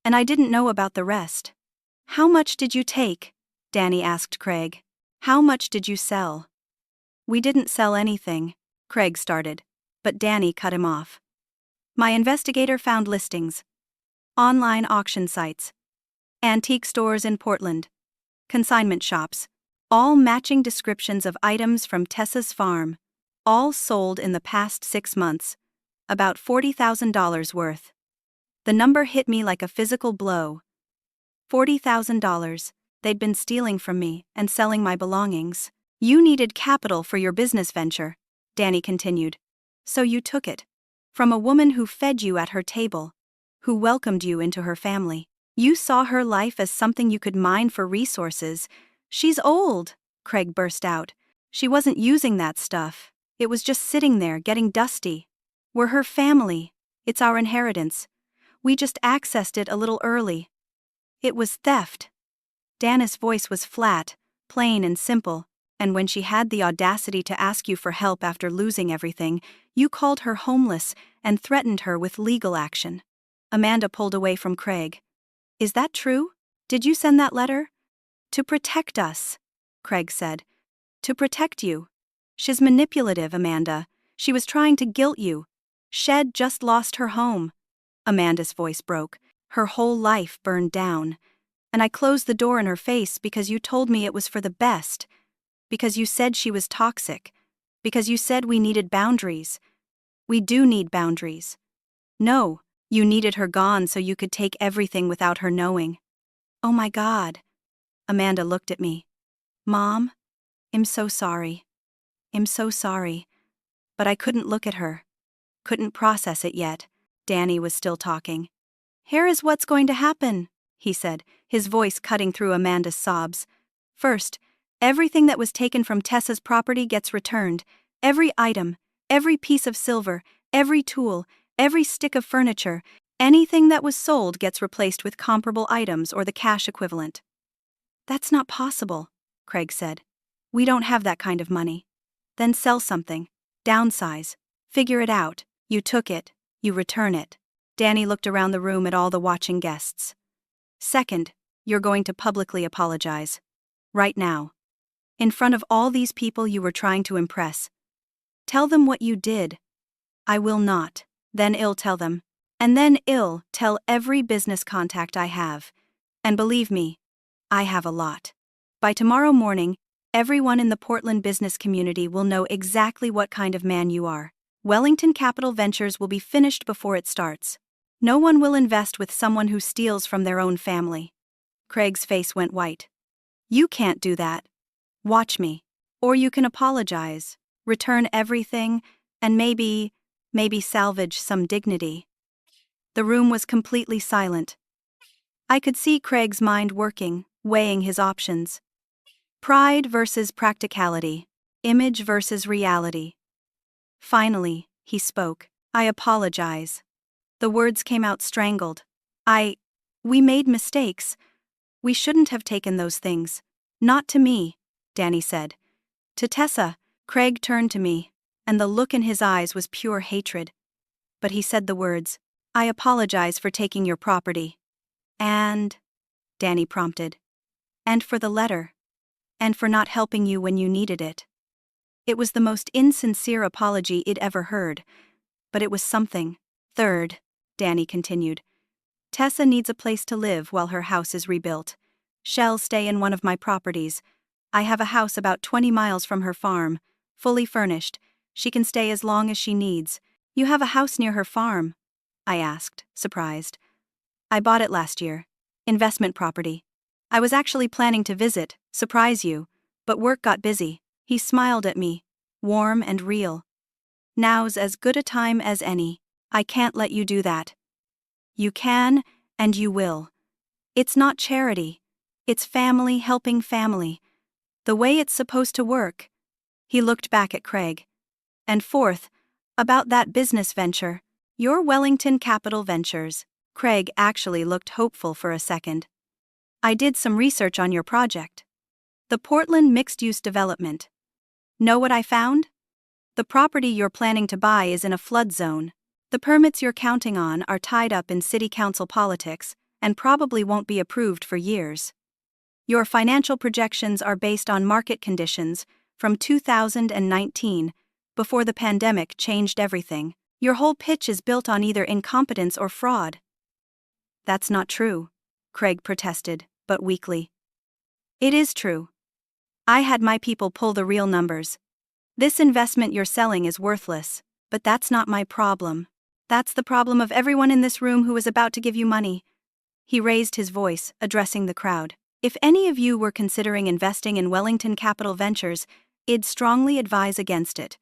and I didn't know about the rest. How much did you take? Danny asked Craig. How much did you sell? We didn't sell anything, Craig started, but Danny cut him off. My investigator found listings, online auction sites, antique stores in Portland, consignment shops, all matching descriptions of items from Tessa's farm, all sold in the past 6 months, about $40,000 worth. The number hit me like a physical blow. $40,000, they'd been stealing from me and selling my belongings. You needed capital for your business venture, Danny continued. So you took it. From a woman who fed you at her table, who welcomed you into her family. You saw her life as something you could mine for resources. She's old, Craig burst out. She wasn't using that stuff. It was just sitting there, getting dusty. We're her family. It's our inheritance. We just accessed it a little early. It was theft. Dana's voice was flat, plain and simple, and when she had the audacity to ask you for help after losing everything, you called her homeless and threatened her with legal action. Amanda pulled away from Craig. Is that true? Did you send that letter? To protect us, Craig said. To protect you. She's manipulative, Amanda. She was trying to guilt you. Shed just lost her home. Amanda's voice broke. Her whole life burned down. And I closed the door in her face because you told me it was for the best. Because you said she was toxic. Because you said we needed boundaries. We do need boundaries. No, you needed her gone so you could take everything without her knowing. Oh my God. Amanda looked at me. Mom, I'm so sorry. I'm so sorry. But I couldn't look at her. Couldn't process it yet. Danny was still talking. Here is what's going to happen, he said, his voice cutting through Amanda's sobs. First, everything that was taken from Tessa's property gets returned. Every item, every piece of silver, every tool, every stick of furniture, anything that was sold gets replaced with comparable items or the cash equivalent. That's not possible, Craig said. We don't have that kind of money. Then sell something. Downsize. Figure it out. You took it. You return it. Danny looked around the room at all the watching guests. Second, you're going to publicly apologize. Right now. In front of all these people you were trying to impress. Tell them what you did. I will not. Then I'll tell them. And then I'll tell every business contact I have. And believe me, I have a lot. By tomorrow morning, everyone in the Portland business community will know exactly what kind of man you are. Wellington Capital Ventures will be finished before it starts. No one will invest with someone who steals from their own family. Craig's face went white. You can't do that. Watch me. Or you can apologize, return everything, and maybe salvage some dignity. The room was completely silent. I could see Craig's mind working, weighing his options. Pride versus practicality. Image versus reality. Finally, he spoke. I apologize. The words came out strangled. We made mistakes. We shouldn't have taken those things. Not to me, Danny said. To Tessa. Craig turned to me, and the look in his eyes was pure hatred. But he said the words, I apologize for taking your property. And, Danny prompted. And for the letter. And for not helping you when you needed it. It was the most insincere apology I'd ever heard, but it was something. Third, Danny continued. Tessa needs a place to live while her house is rebuilt. She'll stay in one of my properties. I have a house about 20 miles from her farm, fully furnished. She can stay as long as she needs. You have a house near her farm? I asked, surprised. I bought it last year. Investment property. I was actually planning to visit, surprise you, but work got busy. He smiled at me, warm and real. Now's as good a time as any. I can't let you do that. You can, and you will. It's not charity. It's family helping family. The way it's supposed to work. He looked back at Craig. And fourth, about that business venture, your Wellington Capital Ventures. Craig actually looked hopeful for a second. I did some research on your project. The Portland Mixed-Use Development. Know what I found? The property you're planning to buy is in a flood zone. The permits you're counting on are tied up in city council politics and probably won't be approved for years. Your financial projections are based on market conditions from 2019, before the pandemic changed everything. Your whole pitch is built on either incompetence or fraud. That's not true, Craig protested, but weakly. It is true. I had my people pull the real numbers. This investment you're selling is worthless, but that's not my problem. That's the problem of everyone in this room who is about to give you money. He raised his voice, addressing the crowd. If any of you were considering investing in Wellington Capital Ventures, I'd strongly advise against it.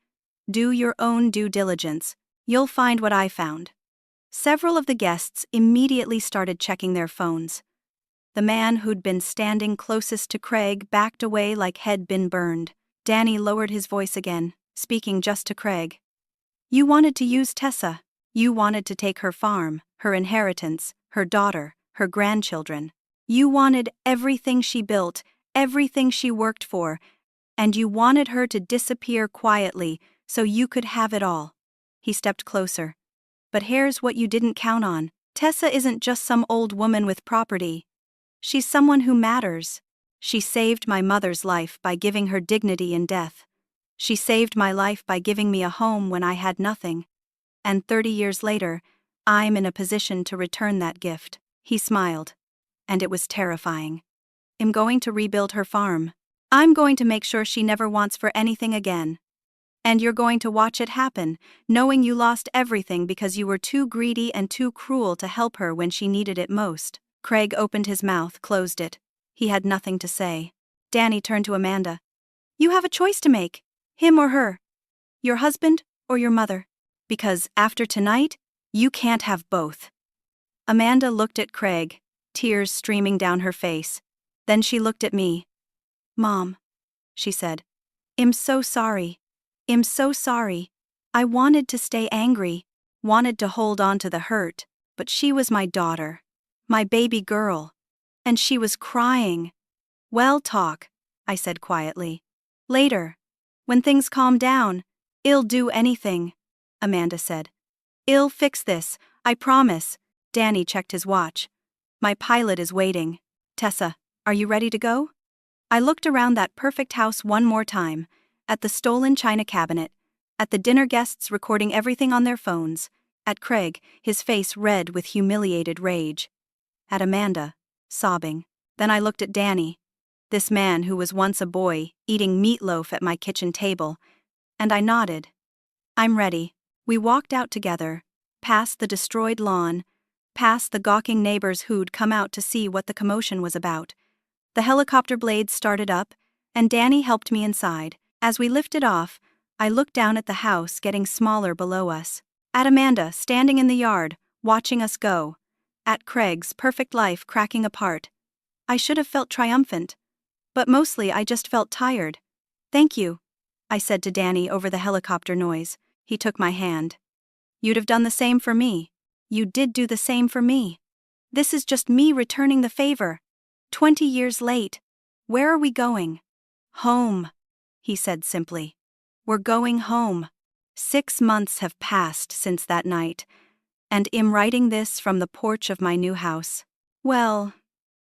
Do your own due diligence. You'll find what I found. Several of the guests immediately started checking their phones. The man who'd been standing closest to Craig backed away like he'd been burned. Danny lowered his voice again, speaking just to Craig. You wanted to use Tessa. You wanted to take her farm, her inheritance, her daughter, her grandchildren. You wanted everything she built, everything she worked for, and you wanted her to disappear quietly so you could have it all. He stepped closer. But here's what you didn't count on. Tessa isn't just some old woman with property. She's someone who matters. She saved my mother's life by giving her dignity in death. She saved my life by giving me a home when I had nothing. And 30 years later, I'm in a position to return that gift. He smiled. And it was terrifying. I'm going to rebuild her farm. I'm going to make sure she never wants for anything again. And you're going to watch it happen, knowing you lost everything because you were too greedy and too cruel to help her when she needed it most. Craig opened his mouth, closed it. He had nothing to say. Danny turned to Amanda. You have a choice to make. Him or her. Your husband or your mother. Because after tonight, you can't have both. Amanda looked at Craig, tears streaming down her face. Then she looked at me. Mom, she said. I'm so sorry. I'm so sorry. I wanted to stay angry, wanted to hold on to the hurt, but she was my daughter, my baby girl, and she was crying. Well, talk, I said quietly. Later, when things calm down, I'll do anything, Amanda said. I'll fix this, I promise. Danny checked his watch. My pilot is waiting. Tessa, are you ready to go? I looked around that perfect house one more time, at the stolen china cabinet, at the dinner guests recording everything on their phones, at Craig, his face red with humiliated rage, at Amanda, sobbing. Then I looked at Danny, this man who was once a boy, eating meatloaf at my kitchen table, and I nodded. I'm ready. We walked out together, past the destroyed lawn, past the gawking neighbors who'd come out to see what the commotion was about. The helicopter blades started up, and Danny helped me inside. As we lifted off, I looked down at the house getting smaller below us. At Amanda, standing in the yard, watching us go. At Craig's perfect life cracking apart. I should have felt triumphant. But mostly I just felt tired. Thank you, I said to Danny over the helicopter noise. He took my hand. You'd have done the same for me. You did do the same for me. This is just me returning the favor. 20 years late. Where are we going? Home, he said simply. We're going home. 6 months have passed since that night, and I'm writing this from the porch of my new house. Well,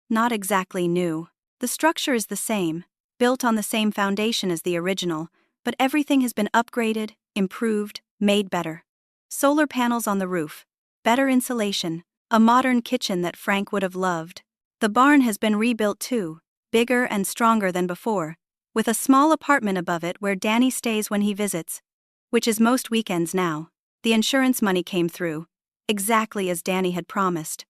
not exactly new. The structure is the same, built on the same foundation as the original, but everything has been upgraded, improved, made better. Solar panels on the roof, better insulation, a modern kitchen that Frank would have loved. The barn has been rebuilt too, bigger and stronger than before, with a small apartment above it where Danny stays when he visits, which is most weekends now. The insurance money came through, exactly as Danny had promised.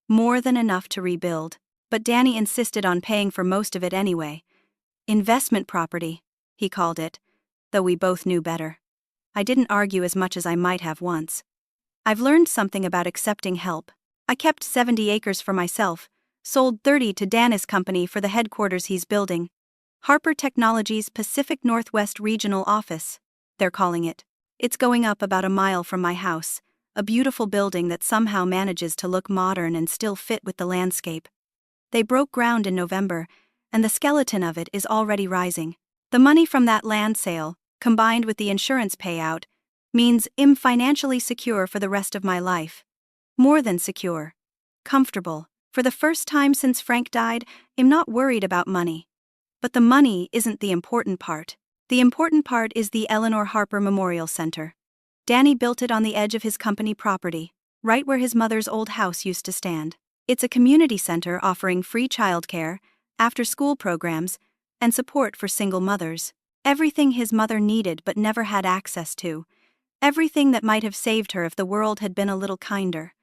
More than enough to rebuild, but Danny insisted on paying for most of it anyway. Investment property, he called it, though we both knew better. I didn't argue as much as I might have once. I've learned something about accepting help. I kept 70 acres for myself, sold 30 to Danny's company for the headquarters he's building. Harper Technologies Pacific Northwest Regional Office, they're calling it. It's going up about a mile from my house, a beautiful building that somehow manages to look modern and still fit with the landscape. They broke ground in November, and the skeleton of it is already rising. The money from that land sale, combined with the insurance payout, means I'm financially secure for the rest of my life. More than secure. Comfortable. For the first time since Frank died, I'm not worried about money. But the money isn't the important part. The important part is the Eleanor Harper Memorial Center. Danny built it on the edge of his company property, right where his mother's old house used to stand. It's a community center offering free childcare, after-school programs, and support for single mothers. Everything his mother needed but never had access to. Everything that might have saved her if the world had been a little kinder.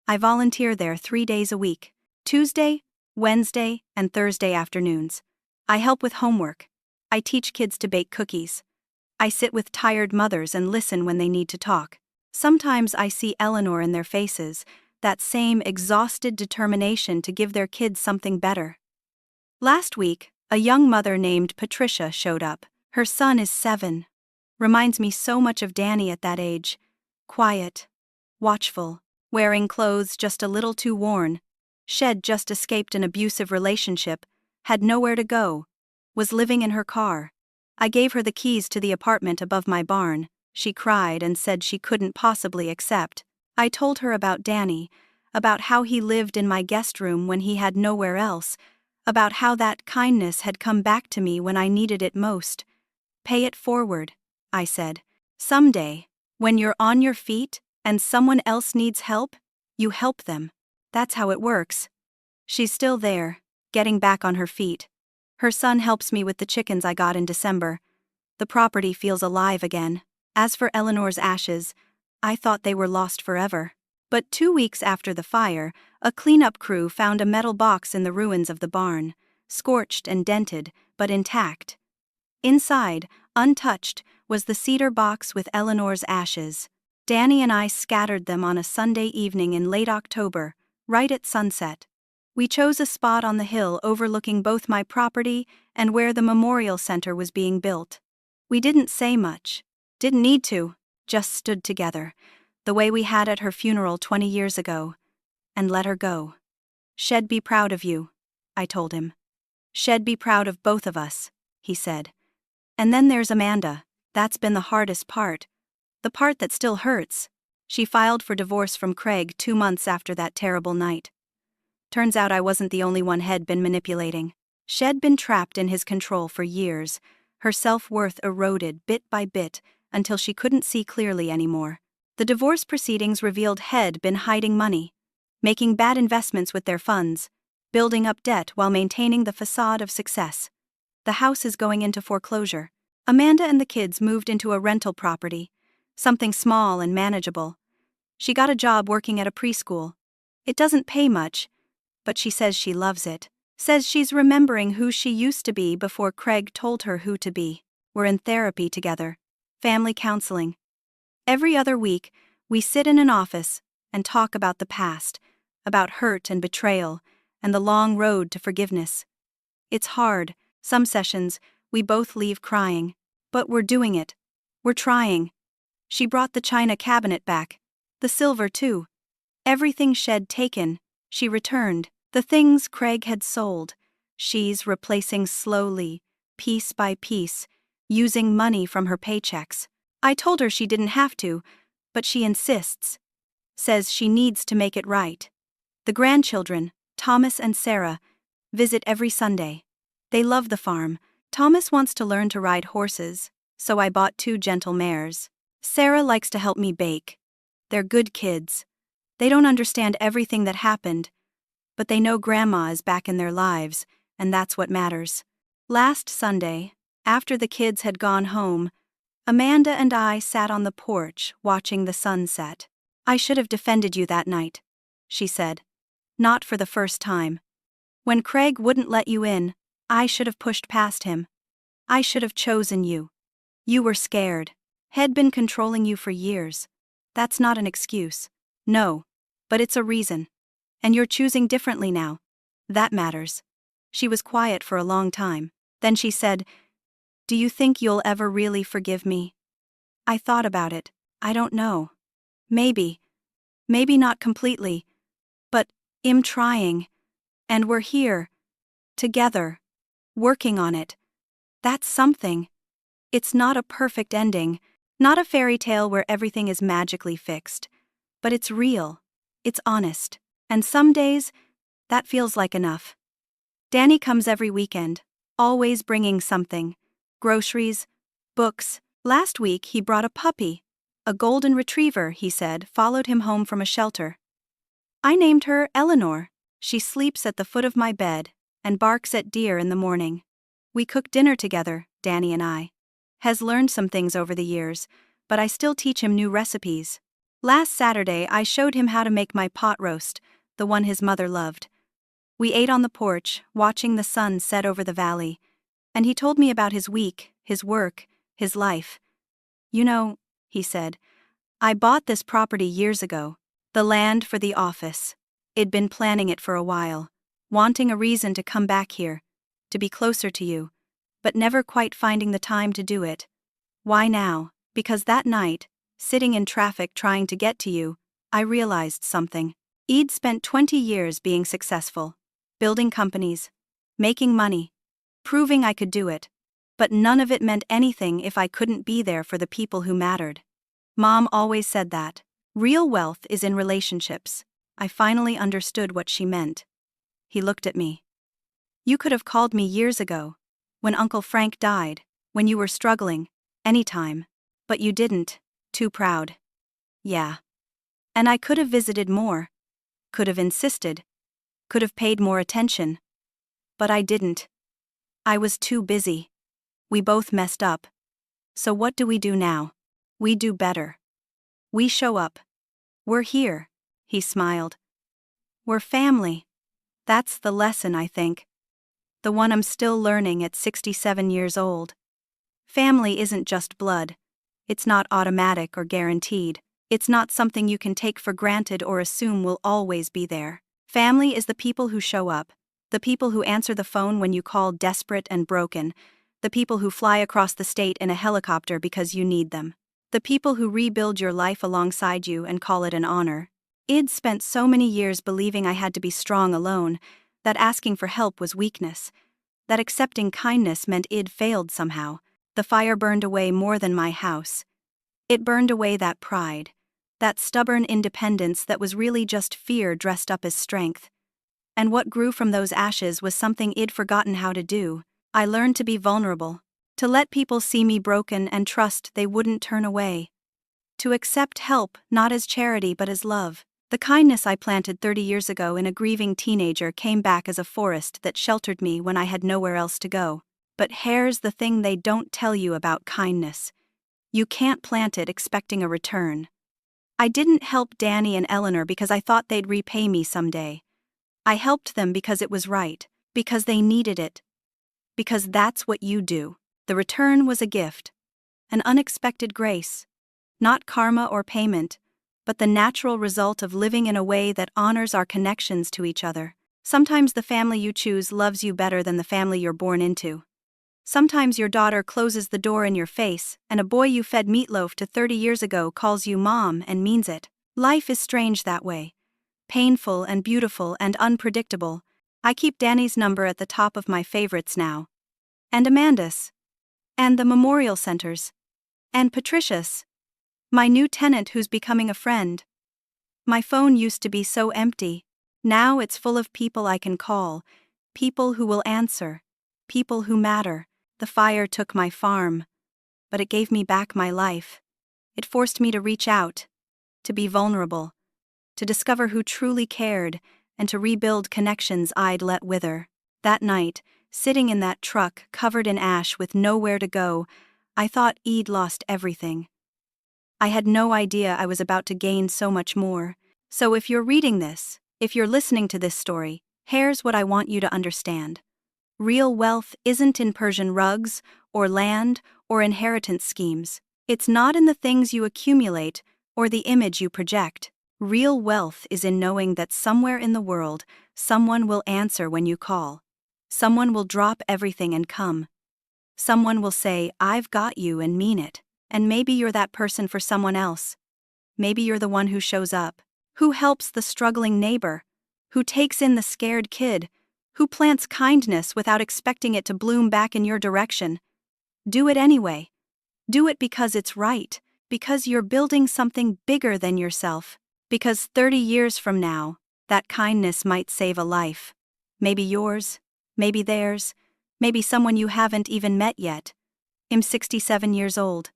I volunteer there 3 days a week, Tuesday, Wednesday, and Thursday afternoons. I help with homework. I teach kids to bake cookies. I sit with tired mothers and listen when they need to talk. Sometimes I see Eleanor in their faces, that same exhausted determination to give their kids something better. Last week, a young mother named Patricia showed up. Her son is 7. Reminds me so much of Danny at that age. Quiet, watchful, wearing clothes just a little too worn, Shed just escaped an abusive relationship, had nowhere to go, was living in her car. I gave her the keys to the apartment above my barn. She cried and said she couldn't possibly accept. I told her about Danny, about how he lived in my guest room when he had nowhere else, about how that kindness had come back to me when I needed it most. Pay it forward, I said. Someday, when you're on your feet and someone else needs help, you help them. That's how it works. She's still there, getting back on her feet. Her son helps me with the chickens I got in December. The property feels alive again. As for Eleanor's ashes, I thought they were lost forever. But 2 weeks after the fire, a cleanup crew found a metal box in the ruins of the barn, scorched and dented, but intact. Inside, untouched, was the cedar box with Eleanor's ashes. Danny and I scattered them on a Sunday evening in late October, right at sunset. We chose a spot on the hill overlooking both my property and where the memorial center was being built. We didn't say much, didn't need to, just stood together, the way we had at her funeral 20 years ago, and let her go. Shed be proud of you, I told him. Shed be proud of both of us, he said. And then there's Amanda. That's been the hardest part. The part that still hurts. She filed for divorce from Craig 2 months after that terrible night. Turns out I wasn't the only one he'd been manipulating. She'd been trapped in his control for years, her self-worth eroded bit by bit until she couldn't see clearly anymore. The divorce proceedings revealed He'd been hiding money, making bad investments with their funds, building up debt while maintaining the facade of success. The house is going into foreclosure. Amanda and the kids moved into a rental property, something small and manageable. She got a job working at a preschool. It doesn't pay much, but she says she loves it. Says she's remembering who she used to be before Craig told her who to be. We're in therapy together, family counseling. Every other week, we sit in an office and talk about the past, about hurt and betrayal, and the long road to forgiveness. It's hard. Some sessions, we both leave crying. But we're doing it. We're trying. She brought the china cabinet back. The silver, too. Everything Shed taken, she returned. The things Craig had sold, she's replacing slowly, piece by piece, using money from her paychecks. I told her she didn't have to, but she insists. Says she needs to make it right. The grandchildren, Thomas and Sarah, visit every Sunday. They love the farm. Thomas wants to learn to ride horses, so I bought 2 gentle mares. Sarah likes to help me bake. They're good kids. They don't understand everything that happened, but they know Grandma is back in their lives, and that's what matters. Last Sunday, after the kids had gone home, Amanda and I sat on the porch watching the sunset. I should have defended you that night, she said. Not for the first time. When Craig wouldn't let you in, I should have pushed past him. I should have chosen you. You were scared. Had been controlling you for years. That's not an excuse. No, but it's a reason. And you're choosing differently now. That matters. She was quiet for a long time. Then she said, "Do you think you'll ever really forgive me?" I thought about it. I don't know. Maybe. Maybe not completely. But I'm trying. And we're here. Together. Working on it. That's something. It's not a perfect ending. Not a fairy tale where everything is magically fixed. But it's real. It's honest. And some days, that feels like enough. Danny comes every weekend, always bringing something. Groceries, books. Last week he brought a puppy. A golden retriever, he said, followed him home from a shelter. I named her Eleanor. She sleeps at the foot of my bed and barks at deer in the morning. We cook dinner together, Danny and I. Has learned some things over the years, but I still teach him new recipes. Last Saturday I showed him how to make my pot roast, the one his mother loved. We ate on the porch, watching the sun set over the valley, and he told me about his week, his work, his life. You know, he said, I bought this property years ago, the land for the office. I'd been planning it for a while, wanting a reason to come back here, to be closer to you, but never quite finding the time to do it. Why now? Because that night, sitting in traffic trying to get to you, I realized something. Eid spent 20 years being successful, building companies, making money, proving I could do it. But none of it meant anything if I couldn't be there for the people who mattered. Mom always said that. Real wealth is in relationships. I finally understood what she meant. He looked at me. You could have called me years ago, when Uncle Frank died, when you were struggling, anytime. But you didn't, too proud. Yeah. And I could have visited more, could have insisted, could have paid more attention. But I didn't. I was too busy. We both messed up. So what do we do now? We do better. We show up. We're here, he smiled. We're family. That's the lesson, I think. The one I'm still learning at 67 years old. Family isn't just blood. It's not automatic or guaranteed. It's not something you can take for granted or assume will always be there. Family is the people who show up, the people who answer the phone when you call desperate and broken, the people who fly across the state in a helicopter because you need them, the people who rebuild your life alongside you and call it an honor. Id spent so many years believing I had to be strong alone, that asking for help was weakness, that accepting kindness meant Id failed somehow. The fire burned away more than my house. It burned away that pride, that stubborn independence that was really just fear dressed up as strength. And what grew from those ashes was something I'd forgotten how to do. I learned to be vulnerable, to let people see me broken and trust they wouldn't turn away. To accept help not as charity but as love. The kindness I planted 30 years ago in a grieving teenager came back as a forest that sheltered me when I had nowhere else to go. But here's the thing they don't tell you about kindness. You can't plant it expecting a return. I didn't help Danny and Eleanor because I thought they'd repay me someday. I helped them because it was right, because they needed it. Because that's what you do. The return was a gift, an unexpected grace. Not karma or payment, but the natural result of living in a way that honors our connections to each other. Sometimes the family you choose loves you better than the family you're born into. Sometimes your daughter closes the door in your face, and a boy you fed meatloaf to 30 years ago calls you mom and means it. Life is strange that way. Painful and beautiful and unpredictable. I keep Danny's number at the top of my favorites now. And Amanda's. And the memorial centers. And Patricia's. My new tenant who's becoming a friend. My phone used to be so empty. Now it's full of people I can call. People who will answer. People who matter. The fire took my farm. But it gave me back my life. It forced me to reach out. To be vulnerable. To discover who truly cared, and to rebuild connections I'd let wither. That night, sitting in that truck covered in ash with nowhere to go, I thought I'd lost everything. I had no idea I was about to gain so much more. So if you're reading this, if you're listening to this story, here's what I want you to understand. Real wealth isn't in Persian rugs, or land, or inheritance schemes. It's not in the things you accumulate, or the image you project. Real wealth is in knowing that somewhere in the world, someone will answer when you call. Someone will drop everything and come. Someone will say, "I've got you," and mean it. And maybe you're that person for someone else. Maybe you're the one who shows up, who helps the struggling neighbor, who takes in the scared kid, who plants kindness without expecting it to bloom back in your direction. Do it anyway. Do it because it's right, because you're building something bigger than yourself, because 30 years from now, that kindness might save a life. Maybe yours, maybe theirs, maybe someone you haven't even met yet. I'm 67 years old.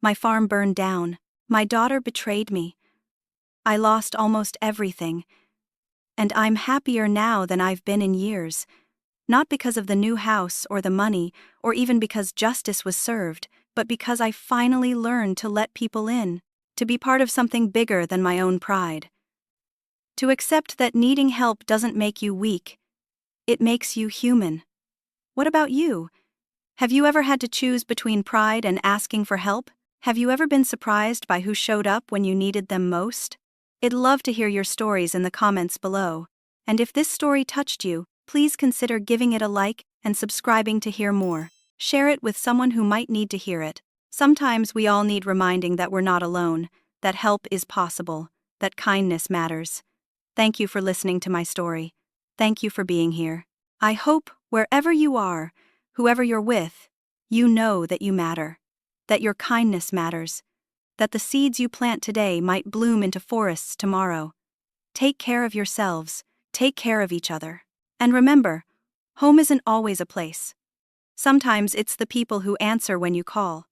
My farm burned down. My daughter betrayed me. I lost almost everything. And I'm happier now than I've been in years. Not because of the new house or the money, or even because justice was served, but because I finally learned to let people in, to be part of something bigger than my own pride. To accept that needing help doesn't make you weak. It makes you human. What about you? Have you ever had to choose between pride and asking for help? Have you ever been surprised by who showed up when you needed them most? I'd love to hear your stories in the comments below. And if this story touched you, please consider giving it a like and subscribing to hear more. Share it with someone who might need to hear it. Sometimes we all need reminding that we're not alone, that help is possible, that kindness matters. Thank you for listening to my story. Thank you for being here. I hope, wherever you are, whoever you're with, you know that you matter, that your kindness matters, that the seeds you plant today might bloom into forests tomorrow. Take care of yourselves, take care of each other. And remember, home isn't always a place. Sometimes it's the people who answer when you call.